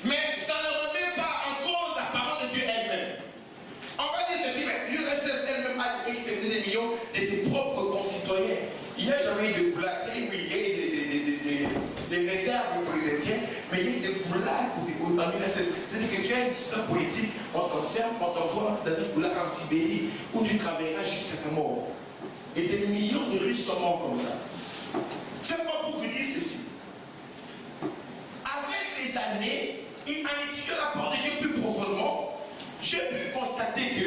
Mais ça ne remet pas en cause la parole de Dieu elle-même. On va dire ceci, mais l'URSS elle-même a exterminé des millions de ses propres concitoyens. Il n'y a jamais eu de blagues. Oui, il y a eu des réserves pour les Indiens, mais il y a eu des blagues en URSS. C'est-à-dire que tu as une discipline politique, on t'enferme, on t'envoie dans une blague en Sibérie, où tu travailleras jusqu'à ta mort. Et des millions de Russes sont morts comme ça. C'est pas pour vous dire ceci. Avec les années, et en étudiant la parole de Dieu plus profondément, j'ai pu constater que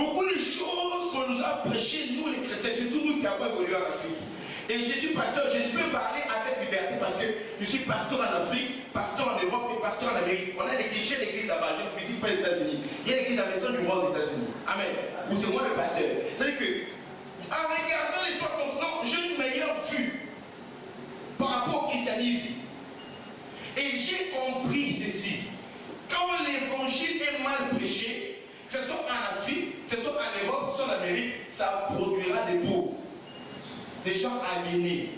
beaucoup de choses qu'on nous a prêchées, nous les chrétiens, surtout nous qui avons évolué en Afrique. Et je suis pasteur, je peux parler avec liberté parce que je suis pasteur en Afrique, pasteur en Europe et pasteur en Amérique. On a l'église, j'ai l'église là-bas, je ne visite pas les États-Unis. Il y a l'église à Maison du Roi aux États-Unis. Amen. Ou c'est moi le pasteur. C'est-à-dire que, en regardant les trois continents, j'ai une meilleure vue par rapport au christianisme. Et j'ai compris ceci. Quand l'évangile est mal prêché, que ce soit en Afrique, que ce soit en Europe, que ce soit en Amérique, ça produira des pauvres, des gens aliénés,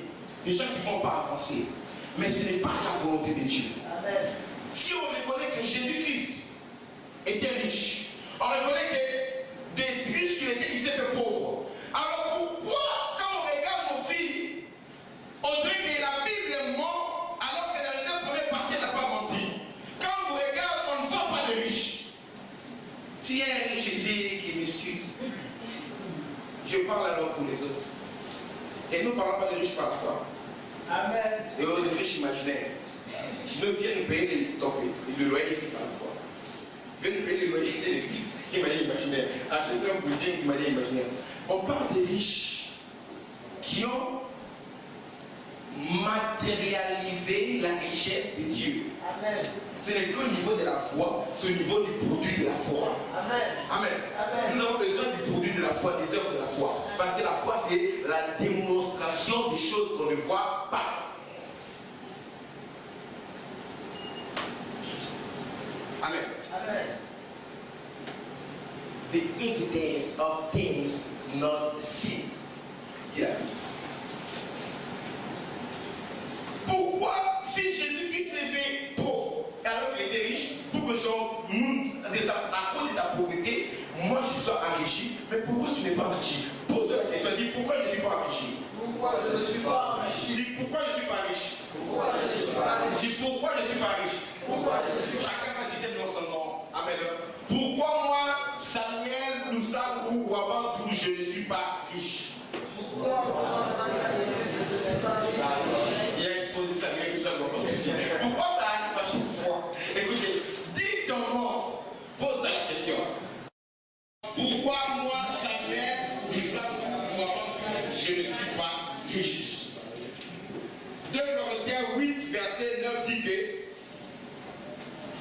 des gens qui ne vont pas avancer. Mais ce n'est pas la volonté de Dieu. Amen. Si on reconnaît que Jésus-Christ était riche, on reconnaît que des riches qu'il était, il s'est fait pauvre. Alors pourquoi, quand on regarde nos filles, on dirait que la Bible ment, alors que dans les deux premières parties, elle n'a pas menti. Quand vous regardez, on ne voit pas de riches. S'il y a un riche ici qui m'excuse, je parle alors pour les autres. Et nous ne parlons pas de riches parfois. Amen. Et de riches imaginaires. Qui nous viennent payer le loyer ici parfois. Viennent payer le loyer de l'église imaginaire. Acheter un pudding imaginaire. On parle des riches qui ont matérialisé la richesse de Dieu. Amen. Ce n'est qu'au niveau de la foi, c'est au niveau du produit de la foi. Amen. Amen. Amen. Nous avons besoin du produit de la foi, des œuvres de la foi. Parce que la foi, c'est la démonstration des choses qu'on ne voit pas. Amen. Amen. The evidence of things not seen. Dis-la. Pourquoi, si Jésus-Christ s'est fait pauvre, alors qu'il était riche, pour que à cause de sa pauvreté, moi je sois enrichi, mais pourquoi tu n'es pas enrichi? Pose-toi la question, dis pourquoi je ne suis pas enrichi? Pourquoi je ne suis pas enrichi? Dis pourquoi je ne suis pas riche? Pourquoi je ne suis pas riche? Dis pourquoi je ne suis pas riche? Pourquoi je ne suis pas riche? Chacun va citer dans son nom. Amen. Pourquoi moi, Samuel, Loussa ou Wabantou, je ne suis pas riche? Pourquoi moi, Samuel, je ne suis pas riche? Il y a une chose de Samuel, Loussa, Wabantou aussi. Pourquoi ça arrive à chaque fois? Écoutez, dis ton nom, pose la question. Pourquoi moi, Samuel, Loussa ou Wabantou, je ne suis pas riche? 2 Corinthiens 8, verset 9 dit que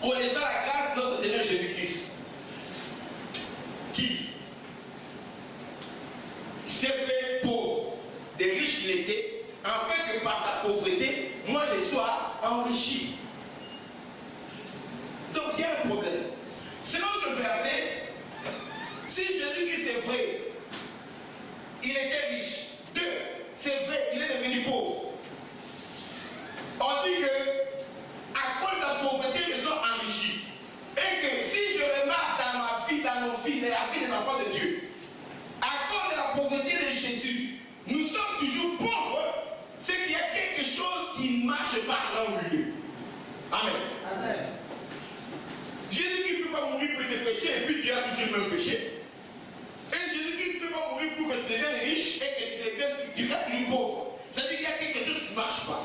connaissant la grâce de notre Seigneur Jésus-Christ, qui s'est fait pauvre, des riches qu'il était, afin que par sa pauvreté, moi je sois enrichi. Donc il y a un problème. Selon ce verset, si Jésus-Christ est vrai, il était riche. 2, c'est vrai, il est devenu pauvre. On dit que à cause de la pauvreté, je suis enrichi. Et que si je remarque dans ma vie, dans nos vies, dans la vie des enfants de Dieu, à cause de la pauvreté de Jésus, nous sommes toujours pauvres, c'est qu'il y a quelque chose qui ne marche pas là où il est. Amen. Amen. Jésus-Christ ne peut pas mourir pour tes péchés et puis tu as toujours le même péché. Et Jésus-Christ ne peut pas mourir pour que tu deviennes riche et que tu restes plus pauvre. C'est-à-dire qu'il y a quelque chose qui ne marche pas.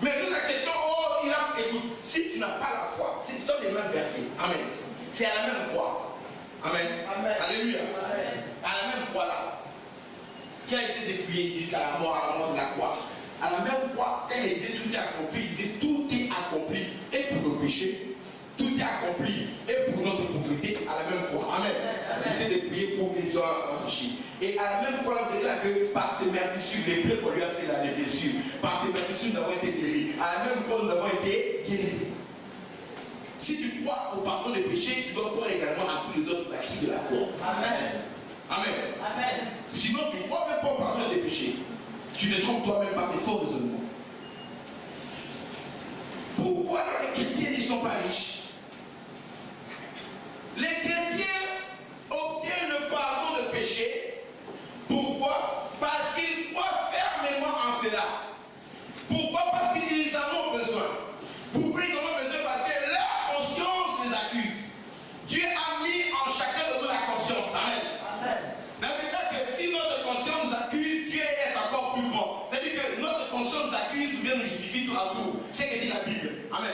Mais nous acceptons, oh, il a, écoute, si tu n'as pas la foi, ce sont les mêmes versets. Amen. C'est à la même croix. Amen. Amen. Alléluia. Amen. À la même croix là, qui a été dépouillé jusqu'à la mort de la croix. À la même croix, quand il disait tout est accompli, il disait tout est accompli. Et pour le péché, tout est accompli. Et pour notre pauvreté, à la même croix. Amen. Il s'est dépouillé pour qu'il soit enrichi. Et à la même croix, il dit là que par ses meurtrissures, les plaies qu'on lui a fait là, les blessures, par ses meurtrissures, nous avons été guéris. À la même croix, nous avons été guéris. Si tu crois au pardon des péchés, tu dois croire également à tous les autres acquis de la croix. Amen. Amen. Amen. Sinon, tu ne crois même pas au pardon des péchés. Tu te trompes toi-même par des faux raisonnements. Pourquoi les chrétiens ne sont pas riches? Les chrétiens obtiennent le pardon de péché. Pourquoi? Parce qu'ils croient fermement en cela. Pourquoi? Parce qu'ils en ont besoin. Pourquoi ils en ont besoin? Parce que leur conscience les accuse. Dieu a mis en chacun de nous la conscience. Amen. Amen. Maintenant que si notre conscience nous accuse, Dieu est encore plus grand. C'est-à-dire que notre conscience nous accuse ou bien nous justifie tout à tout. C'est ce que dit la Bible. Amen.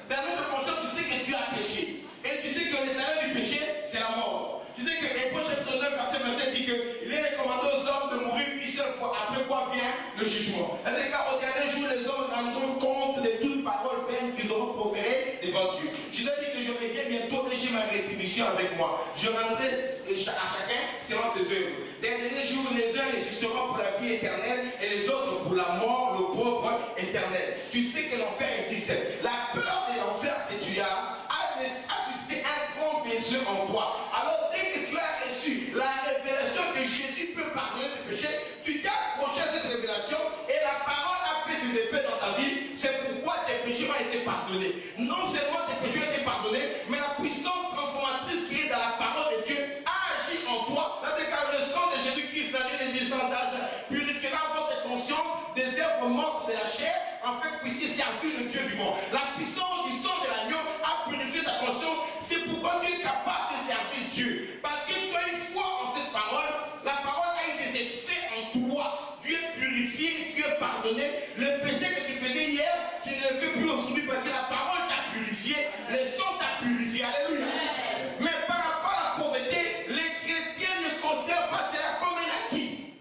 Dans notre conscience, tu sais que tu as péché. Et tu sais que le salaire du péché, c'est la mort. Tu sais que Hébreux chapitre 9, verset 27 dit qu'il est recommandé aux hommes de mourir une seule fois. Après quoi vient le jugement. Et bien, car au dernier jour, les hommes rendront compte de toute parole vaine qu'ils auront proférée devant Dieu. Je leur dis que je reviens bientôt et j'ai ma rétribution avec moi. Je rendrai à chacun selon ses œuvres. Des derniers jours, les uns résisteront pour la vie éternelle et les autres pour la mort, le pauvre éternel. Tu sais que l'enfer existe. La peur de l'enfer que tu as suscité un grand besoin en toi. Alors dès que tu as reçu la révélation que Jésus peut pardonner tes péchés, tu t'es accroché à cette révélation et la parole a fait ses effets dans ta vie. C'est pourquoi tes péchés ont été pardonnés. Non seulement tes péchés ont été pardonnés, mais la puissance transformatrice qui est dans la parole de Dieu a agi en toi. Là, car le sang de Jésus-Christ, l'année des 10 ans d'âge, purifiera votre conscience des œuvres mortes de la chair, afin que vous puissiez servir le Dieu vivant. La puissance du sang de l'agneau a purifié ta conscience. C'est pourquoi tu es capable de servir Dieu. Parce que tu as une foi en cette parole. La parole a eu des effets en toi. Tu es purifié, tu es pardonné. Le péché que tu faisais hier, tu ne le fais plus aujourd'hui parce que la parole t'a purifié. Le sang t'a purifié. Alléluia. Mais par rapport à la pauvreté, les chrétiens ne considèrent pas cela comme un acquis.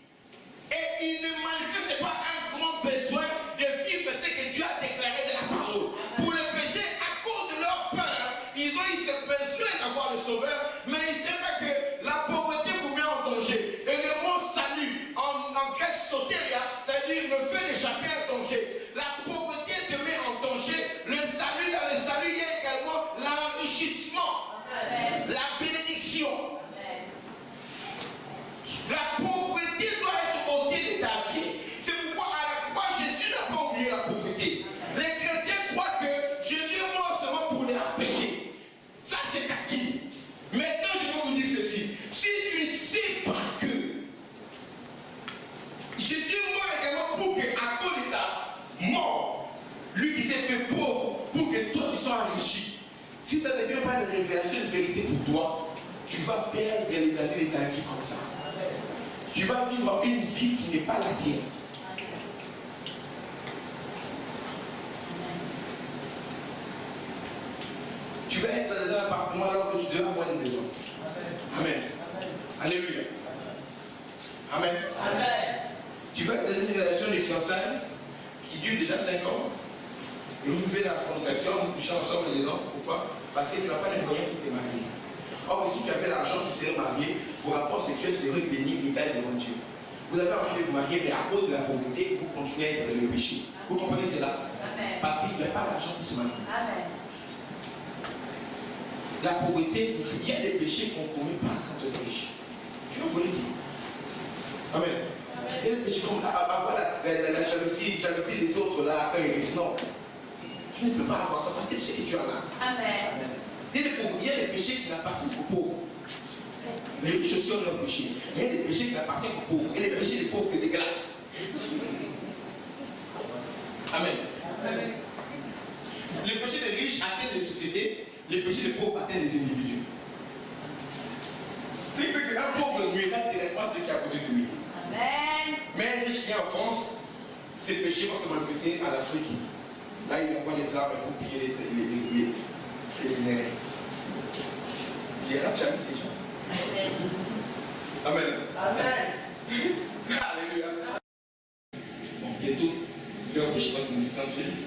Et ils ne manifestent pas un grand besoin de vivre ce que Dieu a déclaré de la parole. Pour le péché, à cause de leur peur, ils ont eu ce besoin d'avoir le sauveur, mais ils ne savent pas que la pauvreté vous met en danger. Et le mot salut, en grec sotéria, c'est-à-dire le fait d'échapper à un danger. La pauvreté te met en danger. Le salut, dans le salut, il y a également l'enrichissement, la bénédiction. La pauvreté doit être ôtée de ta vie. C'est pourquoi à la croix, Jésus n'a pas oublié la pauvreté. Les chrétiens croient que Jésus est mort seulement pour les empêcher. Ça, c'est acquis. Maintenant, je vais vous dire ceci. Si tu ne sais pas que Jésus est mort également pour que, à cause de sa mort, lui qui s'est fait pauvre, pour que toi tu sois enrichi. Si ça ne devient pas une révélation de vérité pour toi, tu vas perdre les années de ta vie comme ça. Tu vas vivre une vie qui n'est pas la tienne. Tu vas être dans un appartement alors que tu devrais avoir une maison. Amen. Alléluia. Amen. Tu vas être dans une relation de fiançailles qui dure déjà 5 ans. Et vous faites la fornication, vous couchez ensemble dedans. Pourquoi? Parce que tu n'as pas les moyens pour te marier. Or, si tu avais l'argent, tu serais marié, vos rapports sexuels seraient bénis, égal devant Dieu. Vous avez envie de vous marier, mais à cause de la pauvreté, vous continuez à être dans le péché. Vous comprenez cela? Amen. Parce qu'il n'y a pas d'argent pour se marier. Amen. La pauvreté, il y a des péchés qu'on ne commet pas quand on est riche. Tu vas voler qui? Amen. Il y a des péchés comme voilà, la jalousie des autres là, quand ils risquent. Non. Tu ne peux pas avoir ça parce que tu sais que tu en as. Amen. Il y a des péchés qui n'appartiennent qu'aux pauvres. Les riches aussi ont leur péché. Mais il y a des péchés qui appartiennent aux pauvres. Et les péchés des pauvres, c'est dégueulasse. Amen. Amen. Les péchés des riches atteignent les sociétés, les péchés des pauvres atteignent les individus. C'est qu'un pauvre nuira directement celui qui est à côté de lui. Amen. Mais un riche qui est en France, ses péchés vont se manifester à l'Afrique. Là, il envoie les armes pour piller les minéraux. Les rats, tu as mis ces gens. Amen. Amen. Alléluia. Bon, bientôt, leur péché va se manifester en Syrie.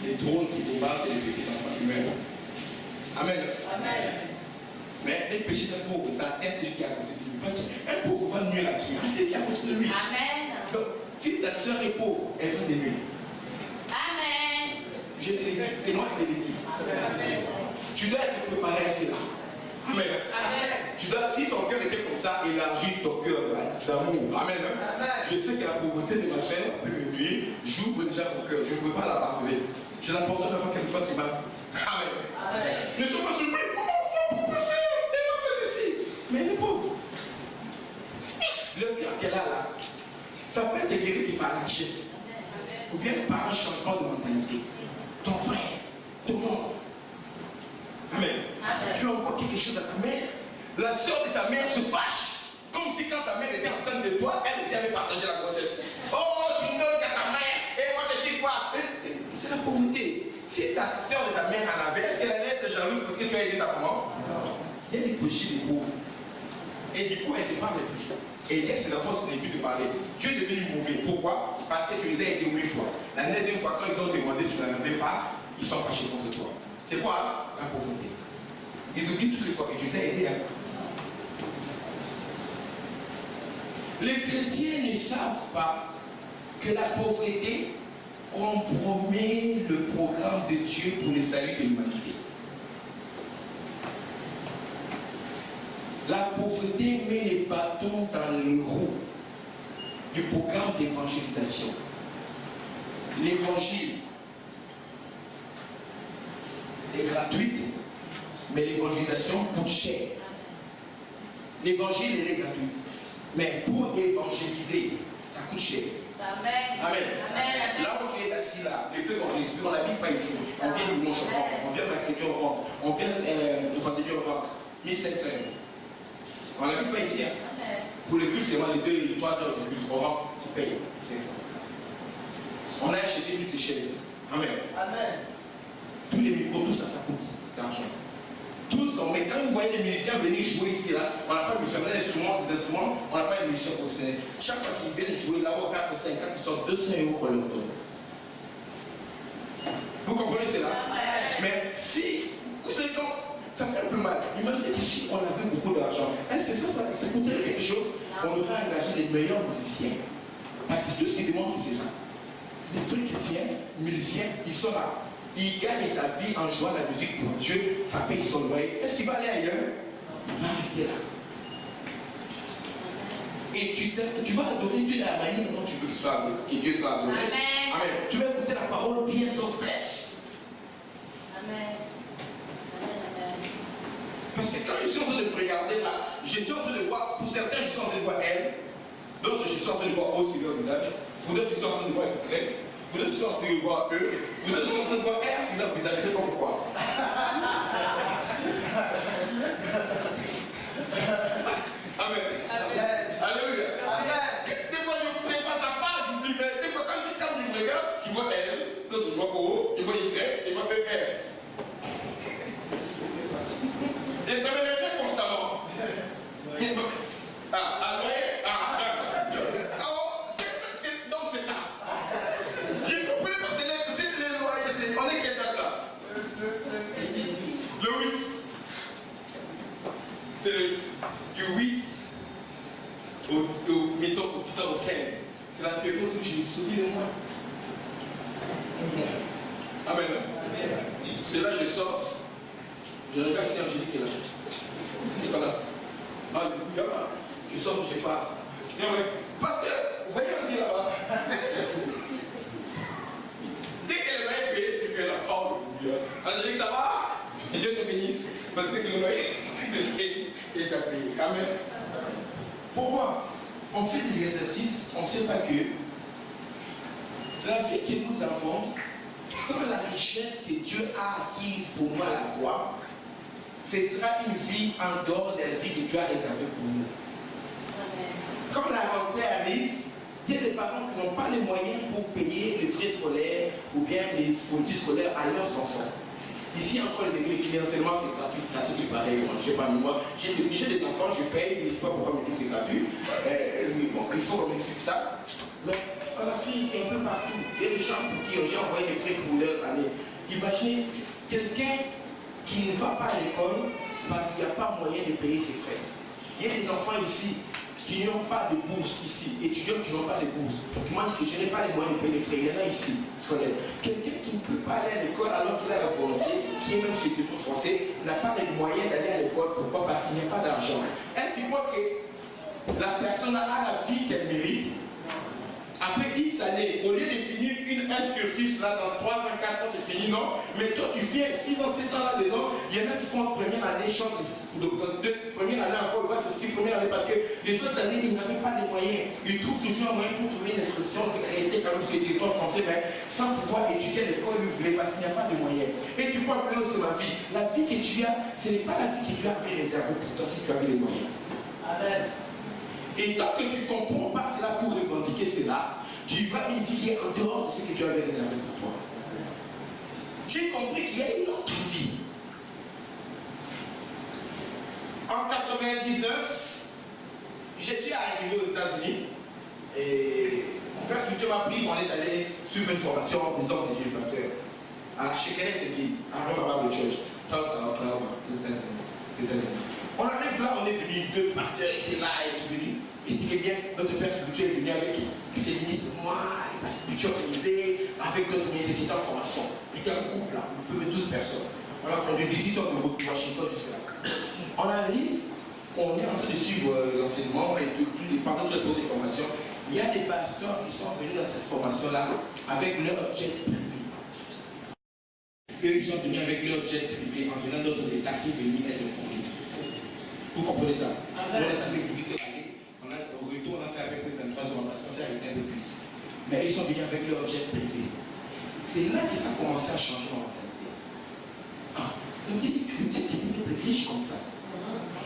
Les drones qui bombardent et les petits enfants humains. Amen. Amen. Mais les péchés d'un pauvre, ça atteint celui qui est à côté de lui. Parce qu'un pauvre va nuire à qui? À celui qui est à côté de lui. Amen. Donc, si ta soeur est pauvre, elle va te nuire. Amen. Je te l'ai dit, c'est moi qui te l'ai dit. Amen. Tu dois être préparé à cela. Amen. Amen. Tu dois, si ton cœur était comme ça, élargis ton cœur d'amour. Amen. Amen. Je sais que la pauvreté de ma soeur peut me nuire. J'ouvre déjà mon cœur. Je ne peux pas la pardonner. Je la pardonne afin qu'elle me fasse du mal. Amen. Amen. Ne sois pas surpris. Oh, mon Seigneur, elle a fait ceci. Mais elle est pauvre. Le cœur qu'elle a là, ça peut être guéri par la richesse. Ou bien par un changement de mentalité. Ton frère, ton monde. Amen. Amen. Tu envoies quelque chose à ta mère. La soeur de ta mère se fâche. Comme si quand ta mère était enceinte de toi, elle aussi avait partagé la grossesse. Oh, tu ne donnes qu'à ta mère. Et moi, je sais quoi. C'est la pauvreté. Si ta soeur de ta mère en avait, est-ce qu'elle allait être jalouse parce que tu as aidé ta maman? Il y a des péchés des pauvres. Et du coup, elle te parle plus. Et hier, c'est la force n'est plus de parler. Tu es devenu mauvais. Pourquoi? Parce que tu les as aidés 8 fois. La 9e fois, quand ils ont demandé, tu n'en avais pas, ils sont fâchés contre toi. C'est quoi? La pauvreté. Ils oublient toutes les fois que tu les as aidés. Hein? Les chrétiens ne savent pas que la pauvreté compromet le programme de Dieu pour le salut de l'humanité. La pauvreté met les bâtons dans le roue du programme d'évangélisation. L'évangile est gratuite, mais l'évangélisation coûte cher. L'évangile est gratuit, mais pour évangéliser, ça coûte cher. Amen. Amen. Amen. Là où tu es assis là, les feux qu'on respire, on n'habite pas ici. On vient du Blanche, on vient mercredi au ventre, on vient vendredi au ventre, 1500 €. On n'habite pas ici. Hein. Pour le culte, c'est moi les 2 et 3 heures de culte. Au ventre, tu payes 500. On a acheté plus de chaises. Amen. Amen. Tous les micros, tout ça, ça coûte d'argent. Tout ce qu'on met, quand vous voyez les musiciens venir jouer ici, là, on n'a pas de musiciens, des instruments, on n'a pas de musiciens professionnels. Chaque fois qu'ils viennent jouer là-haut, 4, 5, 4, ils sortent 200 € pour leur donner. Vous comprenez cela? Mais si, vous savez quand, ça fait un peu mal. Imaginez que si on avait beaucoup d'argent, est-ce que ça coûterait quelque chose? On aurait engagé les meilleurs musiciens. Parce que tout ce qu'ils demandent, c'est ça. Les vrais chrétiens, musiciens, ils sont là. Il gagne sa vie en jouant la musique pour Dieu, ça paye son loyer. Est-ce qu'il va aller ailleurs? Il va rester là. Et tu sais, tu vas adorer Dieu de la manière dont tu veux que Dieu soit adoré. Amen. Amen. Tu vas écouter la parole bien sans stress. Amen. Amen. Parce que quand je suis en train de vous regarder là, je suis en train de voir, pour certains je suis en train de voir elle, d'autres je suis en train de voir aussi leur visage, pour d'autres je suis en train de voir grec. Vous êtes en train de voir eux, vous êtes en train de voir R sur leur visage, c'est pas pourquoi. Amen. Amen. Alléluia. Amen. Des fois, ça part, j'oublie, mais des fois, quand je me regarde, je vois elle, d'autres je vois O, je vois Y, je vois ER. Et ça me revient constamment. Donc c'est ça. Je ne comprenais pas, c'est les loyers, on est quelle date là? Le 8. C'est du 8 mettons au 15. C'est la période où j'ai sauvé le mois. Amen. Et là je sors, je regarde si Angélique est là. C'est Nicolas. Alléluia. Je sors, je sais pas. Parce que, vous voyez, on dit là-bas. Dès qu'elle va être payée, tu fais là. Oh, Angélique, ça va? Et Dieu te bénisse. Parce que le loyer est est à payer. Amen. Pourquoi? On fait des exercices, on ne sait pas que la vie que nous avons, sans la richesse que Dieu a acquise pour nous à la croix, ce sera une vie en dehors de la vie que Dieu a réservée pour nous. Quand la rentrée arrive, il y a des parents qui n'ont pas les moyens pour payer les frais scolaires ou bien les fournitures scolaires à leurs enfants. Ici encore, les églises, financièrement c'est gratuit, ça c'est du pareil. Bon, je ne sais pas, mais moi, j'ai des enfants, je paye, mais je ne sais pas pourquoi on me dit que c'est gratuit. Mais bon, il faut qu'on m'explique ça. Mais on a fait un peu partout. Il y a des gens pour qui j'ai envoyé des frais pour leur année. Imaginez quelqu'un qui ne va pas à l'école parce qu'il n'y a pas moyen de payer ses frais. Il y a des enfants ici qui n'ont pas de bourse ici, étudiants qui n'ont pas de bourse, qui m'ont dit que je n'ai pas les moyens de payer les frais. Il y en a ici, scolaire. Quelqu'un qui ne peut pas aller à l'école alors qu'il a la volonté, qui est même sur le français, n'a pas les moyens d'aller à l'école. Pourquoi? Parce qu'il n'y a pas d'argent. Est-ce qu'il faut que la personne a la vie qu'elle mérite? Après X années, au lieu de finir un cursus là dans 3 ans, 4 ans, c'est fini, non? Mais toi, tu viens 6 ans, 7 ans là-dedans, il y en a qui font en première année, chantent, première année encore, va s'inscrire première année parce que les autres années, ils n'avaient pas les moyens. Ils trouvent toujours un moyen pour trouver une instruction, rester quand même sur le territoire français, mais sans pouvoir étudier à l'école où vous voulez parce qu'il n'y a pas de moyens. Et tu crois que c'est ma vie. La vie que tu as, ce n'est pas la vie que tu avais réservée pour toi si tu avais les moyens. Amen. Et tant que tu ne comprends pas cela pour revendiquer cela, tu vas une vie qui est en dehors de ce que tu avais réservé pour toi. J'ai compris qu'il y a une autre vie. En 99, je suis arrivé aux États-Unis et mon père spirituel m'a pris, on est allé suivre une formation des hommes de Dieu, pasteur, à Shekinah, à Roma Bible Church, Tulsa, Oklahoma, les États-Unis. On arrive là, on est venu, deux pasteurs étaient là, ils sont venus. Expliquez bien, notre père spirituel est venu avec ses ministres, moi, les pasteurs spirituels organisés, avec notre ministre qui était en formation. Il était un groupe là, un peu de 12 personnes. On a conduit 18 heures de route de Washington jusqu'à là. On arrive, on est en train de suivre l'enseignement et pendant toutes les pauses de formation, il y a des pasteurs qui sont venus dans cette formation-là avec leur jet privé. Eux, ils sont venus avec leur jet privé en venant d'autres États qui venaient être fondés. Vous comprenez ça? On est avec 8 heures aller, au retour, on a fait avec les 23 heures parce qu'on s'est arrêté un peu plus. Mais ils sont venus avec leur jet privé. C'est là que ça a commencé à changer en mentalité. Ah, donc il y a des chrétiens qui peuvent être riches comme ça.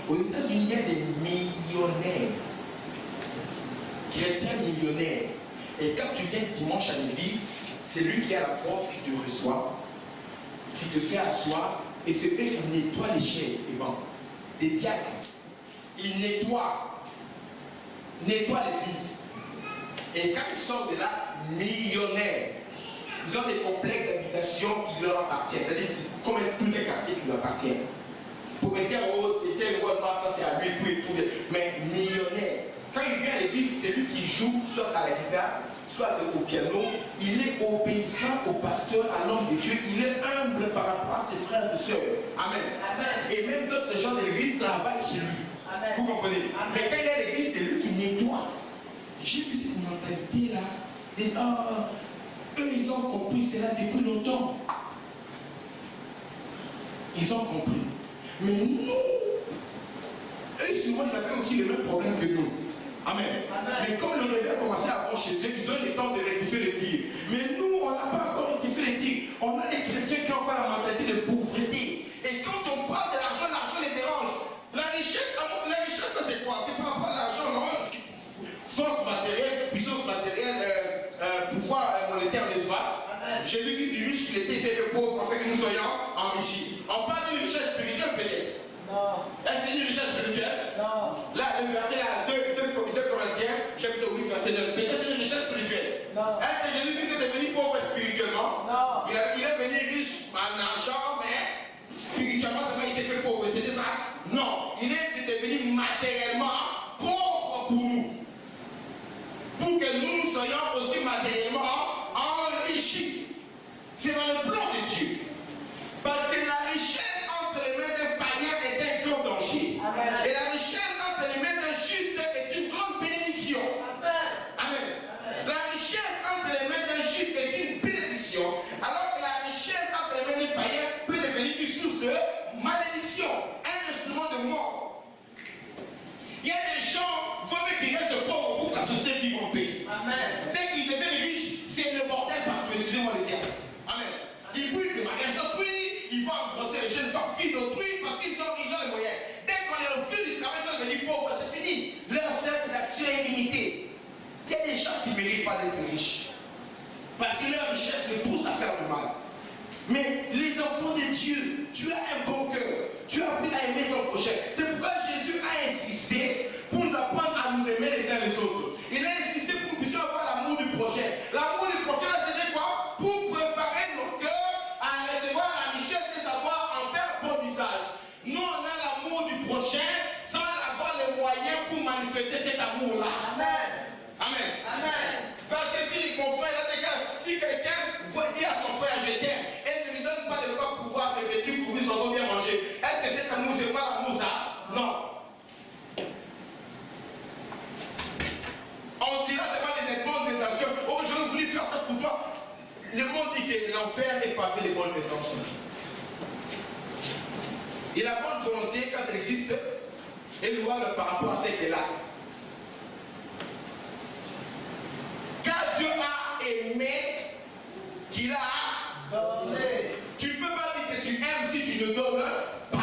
Aux États-Unis, il y a des millionnaires. Chrétiens millionnaires. Et quand tu viens dimanche à l'église, c'est lui qui est à la porte qui te reçoit, qui te fait asseoir, et c'est eux qui nettoient les chaises. Et bon, des diacres. Ils nettoient l'église. Et quand ils sortent de là, millionnaires, ils ont des complexes d'habitation qui leur appartiennent. C'est-à-dire comme tous les quartiers qui leur appartiennent. Pour mettre un roi noir, c'est à lui et tout. Mais millionnaire. Quand il vient à l'église, c'est lui qui joue soit à la guitare, soit au piano. Il est obéissant au pasteur, à l'homme de Dieu. Il est humble par rapport à ses frères et sœurs. Amen. Amen. Et même d'autres gens de l'église travaillent chez lui. Amen. Vous comprenez? Amen. Mais quand il est à l'église, c'est lui qui nettoie. J'ai vu cette mentalité-là. Eux, ils ont compris cela depuis longtemps. Ils ont compris. Mais nous, eux, souvent, ils avaient aussi le même problème que nous. Amen. Amen. Mais comme le réveil a commencé à prendre chez eux, ils ont eu le temps de rectifier le tir. Mais nous, on n'a pas encore rectifié le tir. On a des chrétiens qui ont encore la mentalité de pauvreté. Et quand on parle de l'argent, l'argent les dérange. La richesse, ça c'est quoi? C'est par rapport à l'argent, non? Force matérielle, puissance matérielle, pouvoir monétaire, n'est-ce pas? Jésus-Christ du riche, il était fait pauvre, afin que nous soyons enrichis. On parle d'une richesse spirituelle peut-être. Non. Est-ce que c'est une richesse spirituelle? Non. Là, le verset là, 2 Corinthiens, chapitre 8, verset 9. Peut-être c'est une richesse spirituelle. Non. Est-ce que Jésus-Christ est devenu pauvre spirituellement? Non. Il est devenu riche en argent, mais spirituellement, il s'est fait pauvre. C'était ça? Non. Il est devenu matériellement pauvre pour nous. Pour que nous soyons aussi matériellement enrichis. C'est dans le plan de Dieu. Parce que la richesse entre les mains d'un païen est un grand danger. Amen. Et la richesse entre les mains d'un juste est une grande bénédiction. Amen. Amen. Amen. La richesse entre les mains d'un juste est une bénédiction, alors que la richesse entre les mains d'un païen peut devenir une source de malédiction, un instrument de mort. les pousse à faire le mal. Mais les enfants de Dieu, tu as un bon cœur. Tu as appris à aimer ton prochain. C'est pourquoi Jésus a insisté pour nous apprendre à nous aimer les uns les autres. Il a insisté pour que nous puissions avoir l'amour du prochain. L'amour du prochain, c'était quoi? Pour préparer nos cœurs à recevoir la richesse de savoir en faire bon usage. Nous, on a l'amour du prochain sans avoir les moyens pour manifester cet amour-là. Amen. Amen. Amen. Parce que si mon frère, si quelqu'un veut dire à son frère, je t'aime, et ne lui donne pas de quoi pouvoir se vêtir, couvrir son dos, bien manger, est-ce que cet amour, c'est pas l'amour ça? Non. On dira seulement des bonnes intentions. Oh, j'aurais voulu faire ça pour toi. Le monde dit que l'enfer n'est pas fait les bonnes intentions. Et la bonne volonté, quand elle existe, est louable par rapport à cette là. Car Dieu a aimé, qu'il a donné. Tu ne peux pas dire que tu aimes si tu ne donnes pas.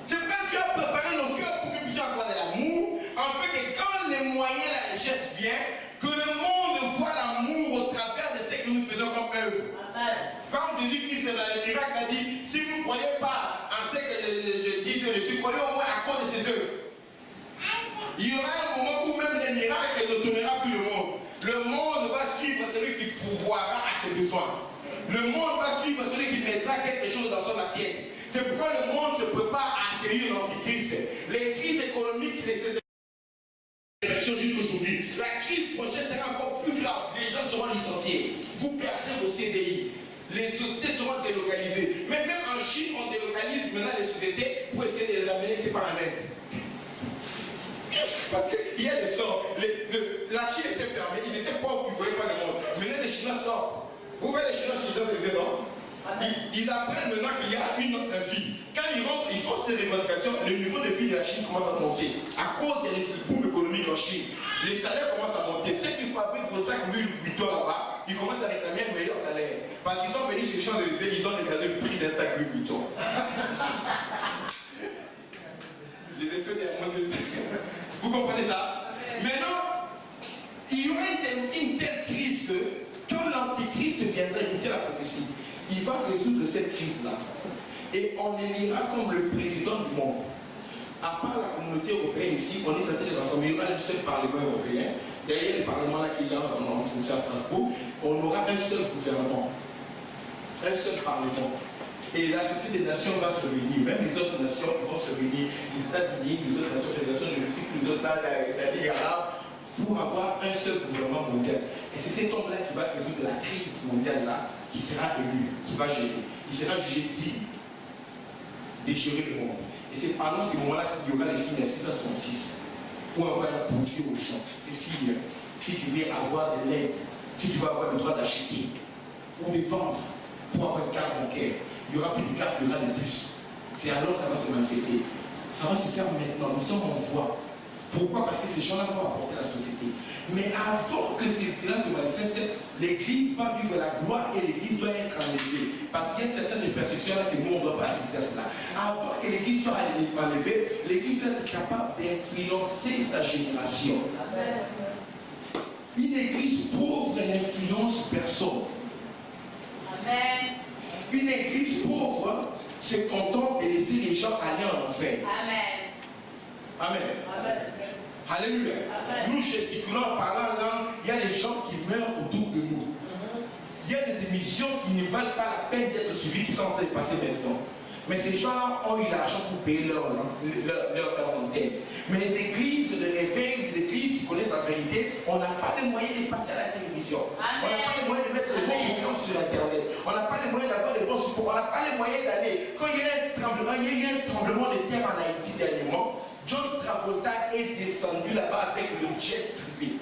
C'est pourquoi Dieu a préparé nos cœurs pour que nous puissions avoir de l'amour, en fait que quand les moyens, la richesse vient, que le monde voit l'amour au travers de ce que nous faisons comme œuvre. Comme Jésus-Christ dans les miracles a dit, si vous ne croyez pas en ce que je dis, je suis, croyez au moins à cause de ses œuvres. Il y aura un moment où même les miracles ne tournera plus le monde. Le monde va suivre celui qui pourvoira à ses besoins. Le monde va suivre celui qui mettra quelque chose dans son assiette. C'est pourquoi le monde se prépare à accueillir l'antichrist. Les crises économiques et les jusqu'aujourd'hui. La crise prochaine sera encore plus grave. Les gens seront licenciés. Vous perdez vos CDI. Les sociétés seront délocalisées. Mais même en Chine, on délocalise maintenant les sociétés pour essayer de les amener ici par la net. Parce qu'il y a le sort. La Chine était fermée. Ils étaient pauvres, ils ne voyaient pas le monde. Maintenant, les Chinois sortent. Vous voyez les Chinois qui sont des non? Ils apprennent maintenant qu'il y a une autre vie. Quand ils rentrent, ils font ces revendications. Le niveau de vie de la Chine commence à monter. À cause des boom économiques en Chine, les salaires commencent à monter. Ceux qui fabriquent vos sacs Louis Vuitton là-bas, ils commencent à réclamer un meilleur salaire. Parce qu'ils sont venus sur les Champs-Élysées, ils ont regardé le prix d'un sac Louis Vuitton. Les effets des vous comprenez ça? Maintenant, il y aura une telle crise que quand l'antichrist viendra, écouter la prophétie, il va résoudre cette crise-là. Et on l'élira comme le président du monde. À part la communauté européenne ici, on est en train de rassembler un seul parlement européen. Derrière le parlement là qui est en fonction à Strasbourg, on aura un seul gouvernement. Un seul parlement. Et la Société des Nations va se réunir. Même les autres nations vont se réunir. Les États-Unis, les autres nations, Fédération du Mexique, les autres, la Ligue arabe, pour avoir un seul gouvernement mondial. Et c'est cet homme-là qui va résoudre la crise mondiale-là, qui sera élu, qui va gérer. Il sera jugé digne de gérer le monde. Et c'est pendant ces moments-là qu'il y aura les signes à 666, où on va pousser aux gens. Ces signes, si tu veux avoir de l'aide, si tu veux avoir le droit d'acheter ou de vendre pour avoir une carte bancaire, il n'y aura plus de carte, il y aura de plus. C'est alors que ça va se manifester. Ça va se faire maintenant. Nous sommes en voie. Pourquoi? Parce que ces gens-là vont apporter la société. Mais avant que cela se manifeste, l'Église va vivre la gloire et l'Église doit être enlevée. Parce qu'il y a certaines perceptions-là que nous, on ne doit pas assister à cela. Avant que l'Église soit enlevée, l'Église doit être capable d'influencer sa génération. Une Église pauvre n'influence personne. Amen. Une Église pauvre se contente de laisser les gens aller en enfer. Amen. Amen. Amen. Alléluia. Amen. Nous gesticulons en parlant langue, il y a des gens qui meurent autour de nous. Il y a des émissions qui ne valent pas la peine d'être suivies, qui sont en train de passer maintenant. Mais ces gens-là ont eu l'argent pour payer leur antenne. Mais les églises de réveil, les églises qui connaissent la vérité, on n'a pas les moyens de passer à la télévision. Amen. On n'a pas les moyens de mettre les bons programmes sur Internet. On n'a pas les moyens d'avoir les bons supports. On n'a pas les moyens d'aller. Quand il y a un tremblement, il y a eu un tremblement de terre en Haïti dernièrement. John Travolta est descendu là-bas avec le jet privé.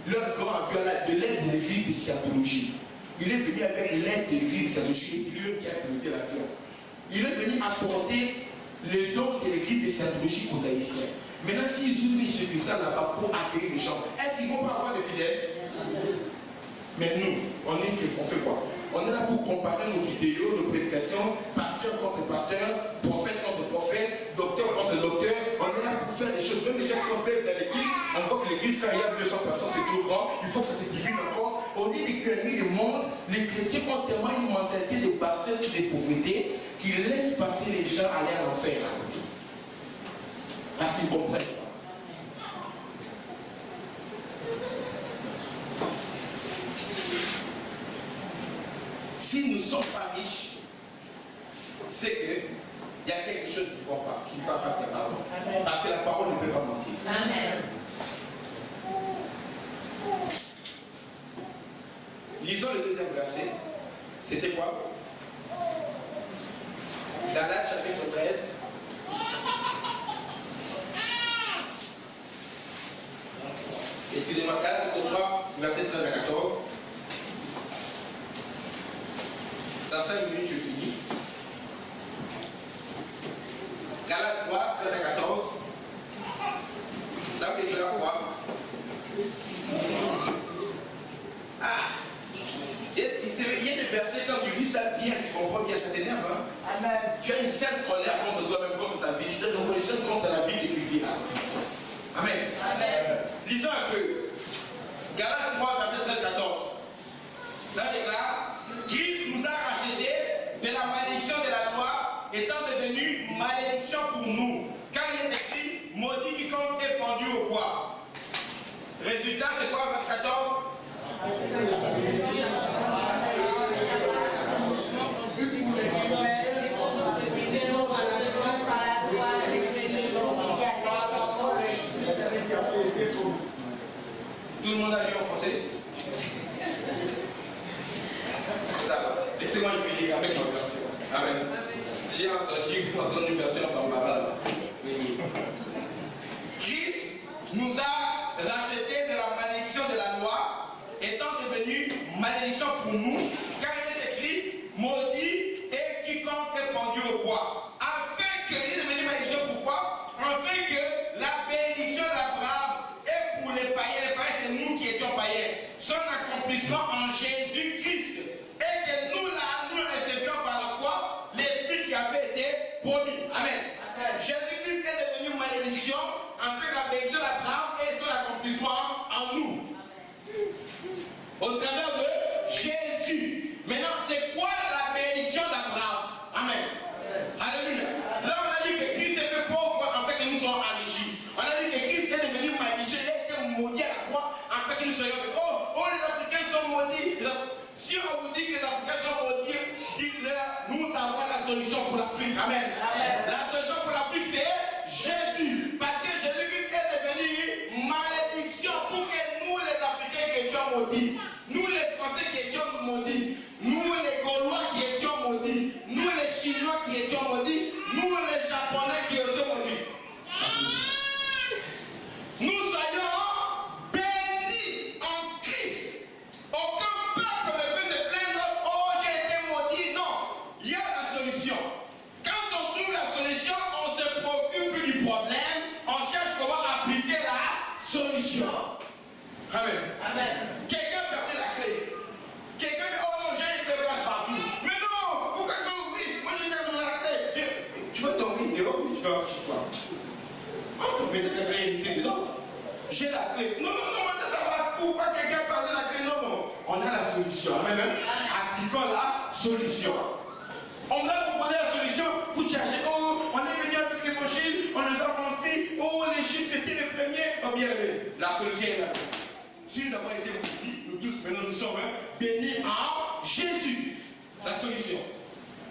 Leur grand avion de l'aide de l'église de Scientologie. Il est venu avec l'aide de l'église de Scientologie et c'est lui qui a piloté l'avion. Il est venu apporter les dons de l'église de Scientologie aux Haïtiens. Maintenant, s'ils ouvrent une succursale là-bas pour accueillir les gens, est-ce qu'ils vont pas avoir de fidèles? Mais nous, on fait quoi? On est là pour comparer nos vidéos, nos prédications, pasteur contre pasteur, prophète contre prophète, docteur contre docteur. On est là pour faire des choses. Même les gens qui sont pleins dans l'église, On voit que l'église, quand il y a 200 personnes, c'est trop grand. Il faut que ça se divise encore. Au lieu de gagner le monde, les chrétiens ont tellement une mentalité de bassesse et de pauvreté qu'ils laissent passer les gens aller à l'enfer. Parce qu'ils comprennent. Si nous ne sommes pas riches, c'est qu'il y a quelque chose qui ne va pas de parole. Parce que la parole ne peut pas mentir. Amen. Lisons le deuxième verset. C'était quoi? Galates chapitre 13. Excusez-moi, Galates chapitre 3, verset 13 à 14. Dans 5 minutes, je finis. Galates 3, 13 à 14. Là, vous êtes là, quoi? Ah! Il y a des versets, quand tu lis ça bien, tu comprends bien, ça t'énerve. Hein? Amen. Tu as une certaine colère contre toi-même, contre ta vie. Tu te révolutionnes contre la vie que tu vis là. Amen. Amen. Lisons un peu. Galates 3, verset 13 à 14. Là, déclare, Christ nous a rachetés de la malédiction de la loi, étant devenu malédiction pour nous. Car il est écrit, maudit quiconque est pendu au bois. Résultat, c'est quoi, verset 14? Tout le monde a lu en français? Ça va. Laissez-moi le lire avec ma version. Amen. J'ai entendu une version par ma parole. Oui. Christ nous a rachetés de la malédiction de la loi, étant devenu malédiction pour nous, car il est écrit, maudit est quiconque est pendu au bois. Afin que, il est devenu malédiction, pourquoi? Afin que la bénédiction d'Abraham est pour les païens c'est nous qui étions païens, son accomplissement en Jésus-Christ, et que nous recevions par la foi l'Esprit qui avait été promis. Amen. Jésus-Christ est devenu malédiction, afin que la bénédiction d'Abraham ait son accomplissement en nous. Au travers de Jésus. Maintenant, c'est quoi la bénédiction d'Abraham? Amen. Alléluia. Là, on a dit que Christ s'est fait pauvre afin que nous soyons enrichis. On a dit que Christ est devenu malédiction, il a été maudit à la croix afin que nous soyons. Oh, les Africains sont maudits. Si on vous dit que les Africains sont maudits, dites-leur, nous avons la solution pour l'Afrique. Amen. La solution pour l'Afrique, c'est Jésus. Parce que Jésus-Christ est devenu malédiction pour que nous, les Africains qui étions maudits, nous, les Français qui étions maudits, nous, les Gaulois qui étions maudits, nous, les Chinois qui étions maudits, nous, les Japonais qui étions maudits, nous soyons bénis en Christ. Aucun peuple ne peut se plaindre, oh, j'ai été maudit. Non, il y a la solution. Quand on trouve la solution, on se préoccupe plus du problème, on cherche comment appliquer la solution. Amen. Amen. Quelqu'un perdait la clé. Quelqu'un dit, oh non, j'ai une clé partout. Mais non, pourquoi tu veux ouvrir? Moi, j'ai perdu la clé. Tu veux dormir dehors, tu vas chez toi. On peut mettre la clé ici dedans. J'ai la clé. Non, on va savoir pourquoi quelqu'un perdait la clé. Non. On a la solution. Amen. Appliquons la solution. On a proposé la solution. Vous cherchez, oh, on est venu avec l'évangile, on nous a menti, oh, l'Égypte était le premier. Oh, bien, la solution est là. Si nous avons été maudits, nous tous, maintenant nous sommes bénis en Jésus. La solution.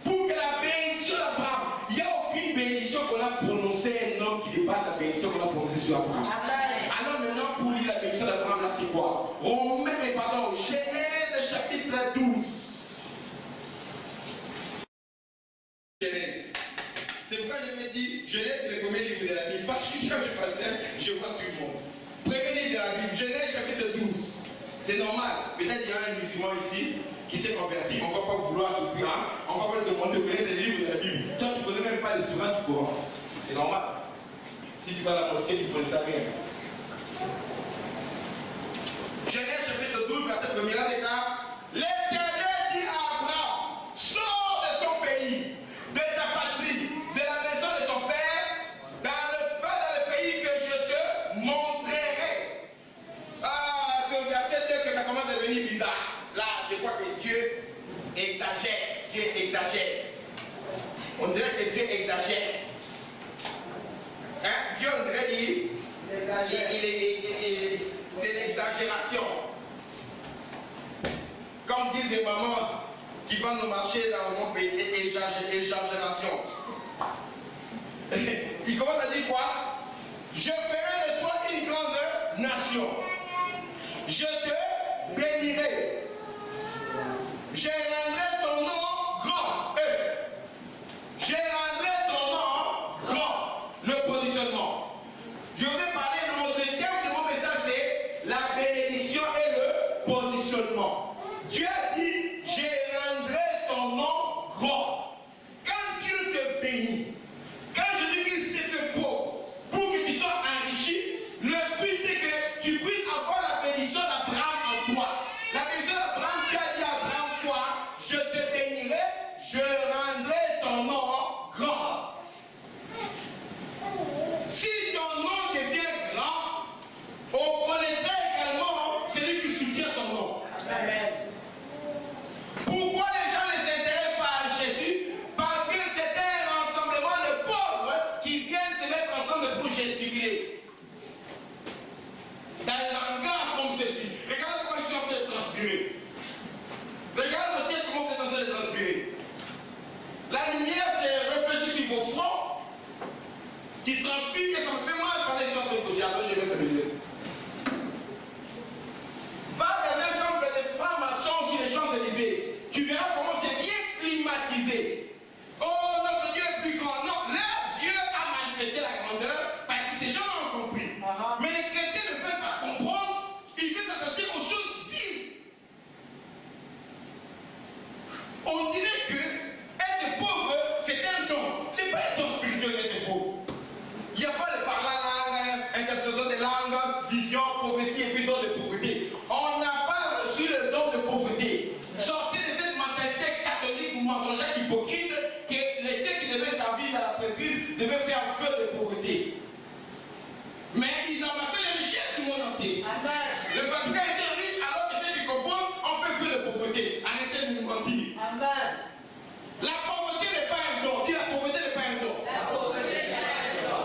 Pour que la bénédiction d'Abraham, il n'y a aucune bénédiction qu'on a prononcée un homme qui dépasse la bénédiction qu'on a prononcée sur Abraham. Alors maintenant, pour lire la bénédiction d'Abraham, là c'est quoi? Genèse chapitre 12. Genèse. C'est pourquoi je me dis, Genèse c'est le premier livre de la Bible. Parce que quand je passe là, je vois tout le monde. Premier livre de la Bible, Genèse chapitre 12. C'est normal. Peut-être qu'il y a un musulman ici qui s'est converti. On ne va pas vouloir le plus grand. On va pas lui demander de connaître les livres de la Bible. Toi, tu ne connais même pas les sourates du Coran. C'est normal. Si tu vas à la mosquée, tu ne connais pas rien. Genèse chapitre 12, verset 1er, là déclare, l'Éternel dit à Abraham, sors de ton pays, de ta patrie, de la maison de ton père, va dans le pays que je te montrerai. On dirait que Dieu exagère. Hein? Dieu, on dirait qu'il c'est l'exagération. Comme disent les mamans qui vendent au marché dans mon pays, exagération. Il commence à dire quoi? Je ferai de toi une grande nation. Je te bénirai. Je rendrai ton nom grand. Je rendrai ton nom grand. Le positionnement. Je vais parler le thème de mon message, c'est la bénédiction et le positionnement. Dieu a dit, je rendrai ton nom grand. Quand Dieu te bénit, quand je dis qu'il s'est fait pauvre, pour que tu sois enrichi, le but c'est que tu puisses avoir la bénédiction d'Abraham en toi. La bénédiction d'Abraham, Dieu a dit à Abraham quoi? Je te bénirai, je rendrai ton nom grand. Si ton nom devient grand, on connaîtra également celui qui soutient ton nom. Amen. Pourquoi les gens ne s'intéressent pas à Jésus? Parce que c'est un rassemblement de pauvres qui viennent se mettre ensemble pour gesticuler. Dans un hangar comme ceci. Regardez comment ils sont en train de transpirer. Regardez le ciel comment ils sont en train de transpirer. La lumière s'est réfléchie sur vos fronts, qui transpirent et ça me fait mal quand ils sont en train de bouger. Alors je vais te le dire. Va dans un temple de francs-maçons sur les Champs-Élysées. Tu verras comment c'est bien climatisé. Oh, notre Dieu est plus grand. Non, leur Dieu a manifesté la grandeur parce que ces gens l'ont compris. Mais les chrétiens ne veulent pas comprendre. Ils veulent s'attacher aux choses viles. On dirait que être pauvre, c'est un don. C'est pas un don spirituel d'être pauvre. Il n'y a pas de parler langue, interprétation des langues, vision, prophétie et puis don de pauvreté. On n'a pas reçu le don de pauvreté. Sortez de cette mentalité catholique ou mensongère hypocrite que les ceux qui devaient servir à la prêtrise devaient faire feu de pauvreté. Mais ils amassaient les richesses du monde entier. Amen. Le Vatican était riche alors que ceux qui composent ont fait feu de pauvreté. Arrêtez de nous mentir. Amen. La pauvreté n'est pas un don. Dis la pauvreté n'est pas un don. La pauvreté n'est pas un don.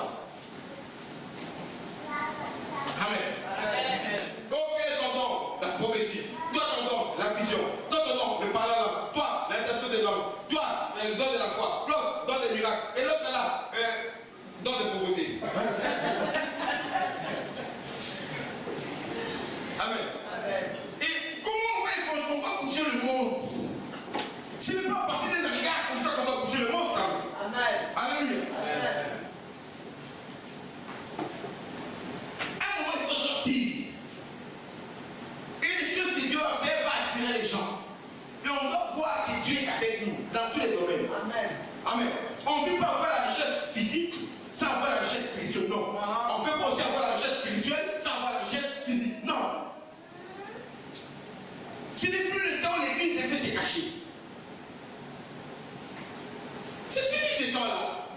Amen. Amen. Ok, ton don, la prophétie. Toi, ton don, la vision. Toi, ton don, le parler langue. Toi, l'interprétation des langues. Toi, le don de la foi. L'autre, don des miracles. Et l'autre là, don de pauvreté. Amen. Et comment on va bouger le monde? Ce n'est pas à partir des regards comme ça qu'on va bouger le monde. Amen. Alléluia. Amen. À un moment, il faut sortir. Et les choses que Dieu a fait va attirer les gens. Et on doit voir que Dieu est avec nous dans tous les domaines. Amen. Amen. On ne veut pas avoir la richesse physique sans avoir la richesse spirituelle. Non. On ne veut pas aussi avoir la richesse spirituelle sans avoir la richesse physique. Non. Ce n'est plus le temps où l'église devait se cacher. C'est celui ce temps-là.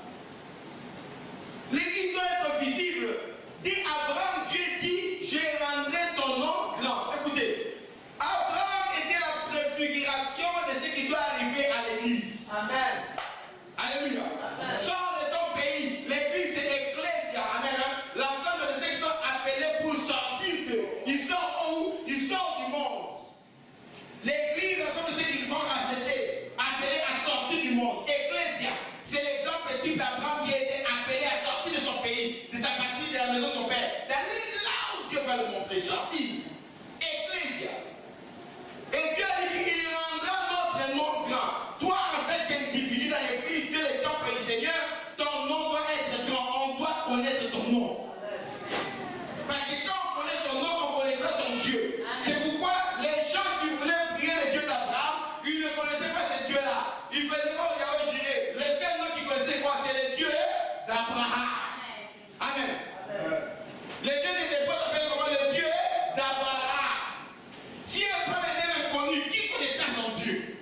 L'église doit être visible. Dit Abraham, Dieu dit, je rendrai ton nom grand. Écoutez, Abraham était la préfiguration de ce qui doit arriver à l'église. Amen. Alléluia. Amen. Sors de ton pays. L'église c'est ecclésia. Amen. L'ensemble de ceux qui sont appelés pour sortir. Ils sortent où? Ils sortent du monde. L'église, l'ensemble de ceux qui sont rachetés, appelés à sortir du monde. Ecclésia, c'est l'exemple type d'Abraham qui a été appelé à sortir de son pays, de sa patrie, de la maison de son père, d'aller là où Dieu va le montrer, sortir. Ecclésia. Et Dieu a dit qu'il rendra notre nom grand. Toi, en tant qu'individu dans l'église, Dieu est le temple du Seigneur, ton nom doit être grand. On doit connaître ton nom. Parce que quand on connaît ton nom, on connaîtra ton Dieu. C'est pourquoi les gens qui voulaient prier le Dieu d'Abraham, ils ne connaissaient pas ce Dieu-là. Ils ne connaissaient pas Yahweh Jireh. Le seul nom qu'ils connaissaient quoi? C'est le Dieu d'Abraham. Amen. Le Dieu des Hébreux s'appelle comment? Le Dieu d'Abraham. Si Abraham était inconnu, qui connaîtra son Dieu?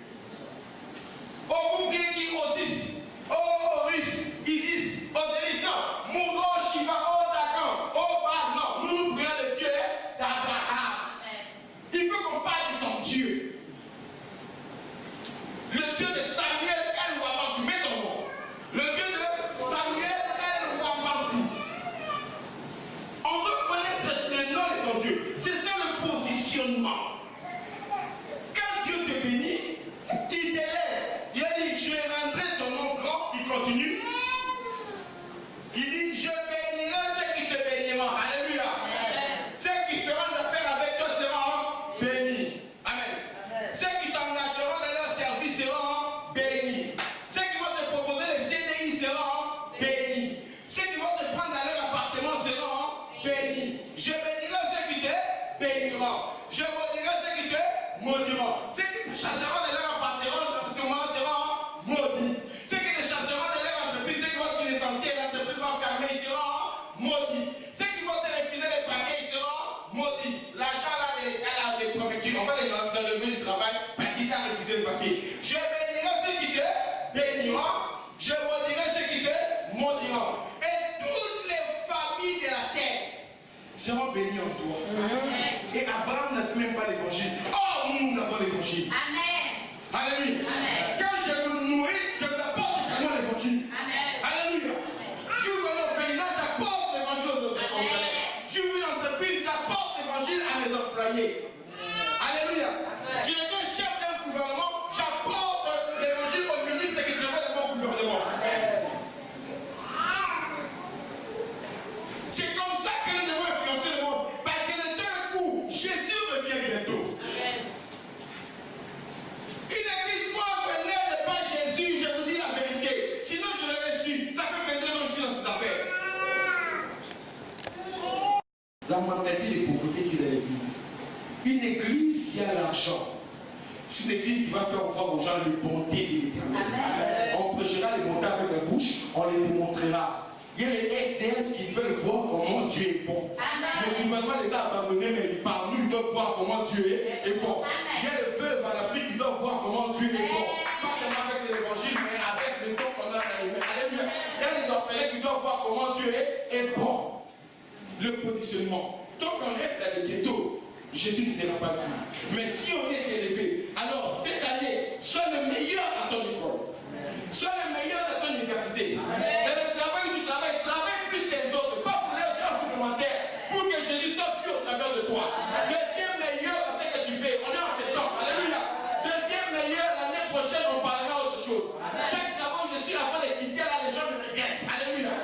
Oh, bien qui Osis, oh, Horus, Isis, Osiris, non. Mon oh, Shiva, oh, Dagon, oh, Baal, non. Nous prions le Dieu d'Abraham. Il faut qu'on parle de ton Dieu. Le Dieu de Samuel, El Wabam, tu mets ton nom. connaissent même pas l'évangile. Oh, nous avons l'évangile. Amen. Alléluia. Amen. Quand je me nourris, je t'apporte également l'évangile. Amen. Alléluia. Je veux un orphelinat, j'apporte l'évangile aux orphelins. Je veux une entreprise, j'apporte l'évangile à mes employés. Alléluia. Je deviens chef d'un gouvernement, j'apporte l'évangile au ministre qui travaille dans mon gouvernement. C'est comme ça que nous devons influencer le monde. Parce que le temps est court, Jésus revient bientôt. Une église pauvre n'est pas Jésus, je vous dis la vérité. Sinon je l'aurais su. Ça fait 22 ans que je suis dans cette affaire. La mentalité de pauvreté qui est dans l'église. Une église qui a l'argent. C'est une église qui va faire voir aux gens les bontés de l'Éternel. On prêchera les bontés avec la bouche, on les démontrera. Il y a les SDF qui veulent voir comment Dieu est bon. Amen. Le gouvernement les a abandonnés, mais ils parlent, ils doivent voir comment Dieu est bon. Amen. Il y a les veuves en Afrique qui doivent voir comment Dieu est bon. Pas seulement avec l'évangile, mais avec le don qu'on a allumé. Alléluia. Il y a les orphelins qui doivent voir comment Dieu est bon. Le positionnement. Tant qu'on reste dans les ghettos, Jésus ne sera pas vu. Mais si on est élevé, alors cette année, sois le meilleur à ton école. Sois le meilleur dans ton université. Dans le travail où tu travailles, travaille plus que les autres. Pas pour les heures supplémentaires. Pour que Jésus soit vu au travers de toi. Deviens meilleur dans ce que tu fais. On est en septembre. Alléluia. Deviens meilleur l'année prochaine, on parlera autre chose. Chaque travail où je suis avant de quitter là, les gens me regrettent. Alléluia.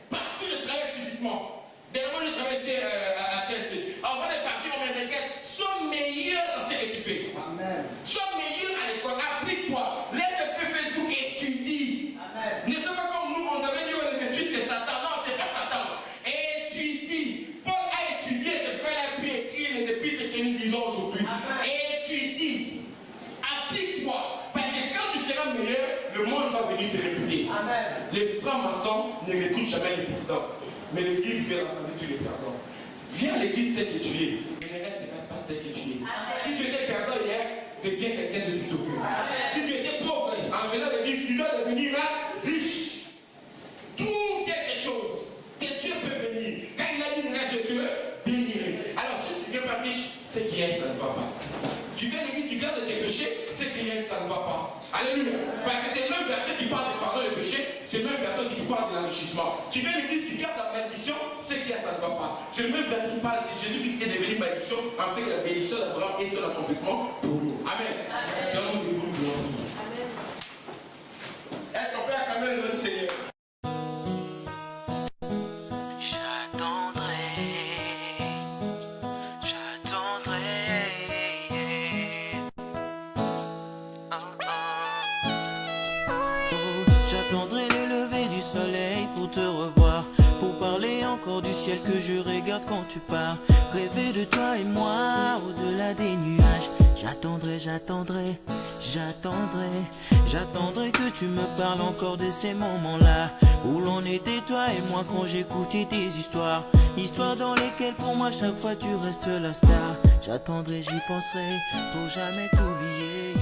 Partout je travaille physiquement. Dernièrement, je travaillais à la tête. Avant de partir, on me regrette. Sois meilleur dans ce que tu fais. Amen. Sois meilleur à l'école. Applique-toi. Laisse le peu Facebook et étudie. Ne sois pas comme nous, on avait dit les études, c'est Satan. Non, c'est pas Satan. Étudie. Paul a étudié ce Père a pu écrire les épîtres que nous disons aujourd'hui. Étudie. Applique-toi. Parce que quand tu seras meilleur, le monde va venir te réputer. Amen. Les francs-maçons ne recrutent jamais les perdants. Mais l'église fait rassembler tous les perdants. Viens à l'église tel que tu es, mais ne reste pas tel que tu es. Si tu étais perdant hier, deviens quelqu'un de plutôt plus. Si tu étais pauvre, en venant à l'église, tu dois devenir riche. Trouve quelque chose que Dieu peut bénir. Quand il a dit là, je te bénirai. Alors si tu ne viens pas riche, c'est qu'il y a, ça ne va pas. Tu viens à l'église, tu gardes tes péchés, c'est qu'il y a, ça ne va pas. Alléluia. Parce que c'est le même verset qui parle de pardon des péchés, c'est le même verset aussi qui parle de l'enrichissement. Tu viens à l'église, tu gardes la malédiction, c'est qu'il y a, ça ne va pas. C'est le même verset qui parle de Jésus qui est devenu malédiction, en fait que la bénédiction d'Abraham est son accomplissement pour nous. Amen. Dans le nom de Dieu. Est-ce qu'on peut acclamer le nom du Seigneur? J'attendrai le lever du soleil pour te revoir, pour parler encore du ciel que je regarde quand tu pars. Rêver de toi et moi au-delà des nuages. J'attendrai, j'attendrai, j'attendrai, j'attendrai que tu me parles encore de ces moments-là où l'on était toi et moi quand j'écoutais tes histoires. Histoires dans lesquelles pour moi chaque fois tu restes la star. J'attendrai, j'y penserai pour jamais t'oublier.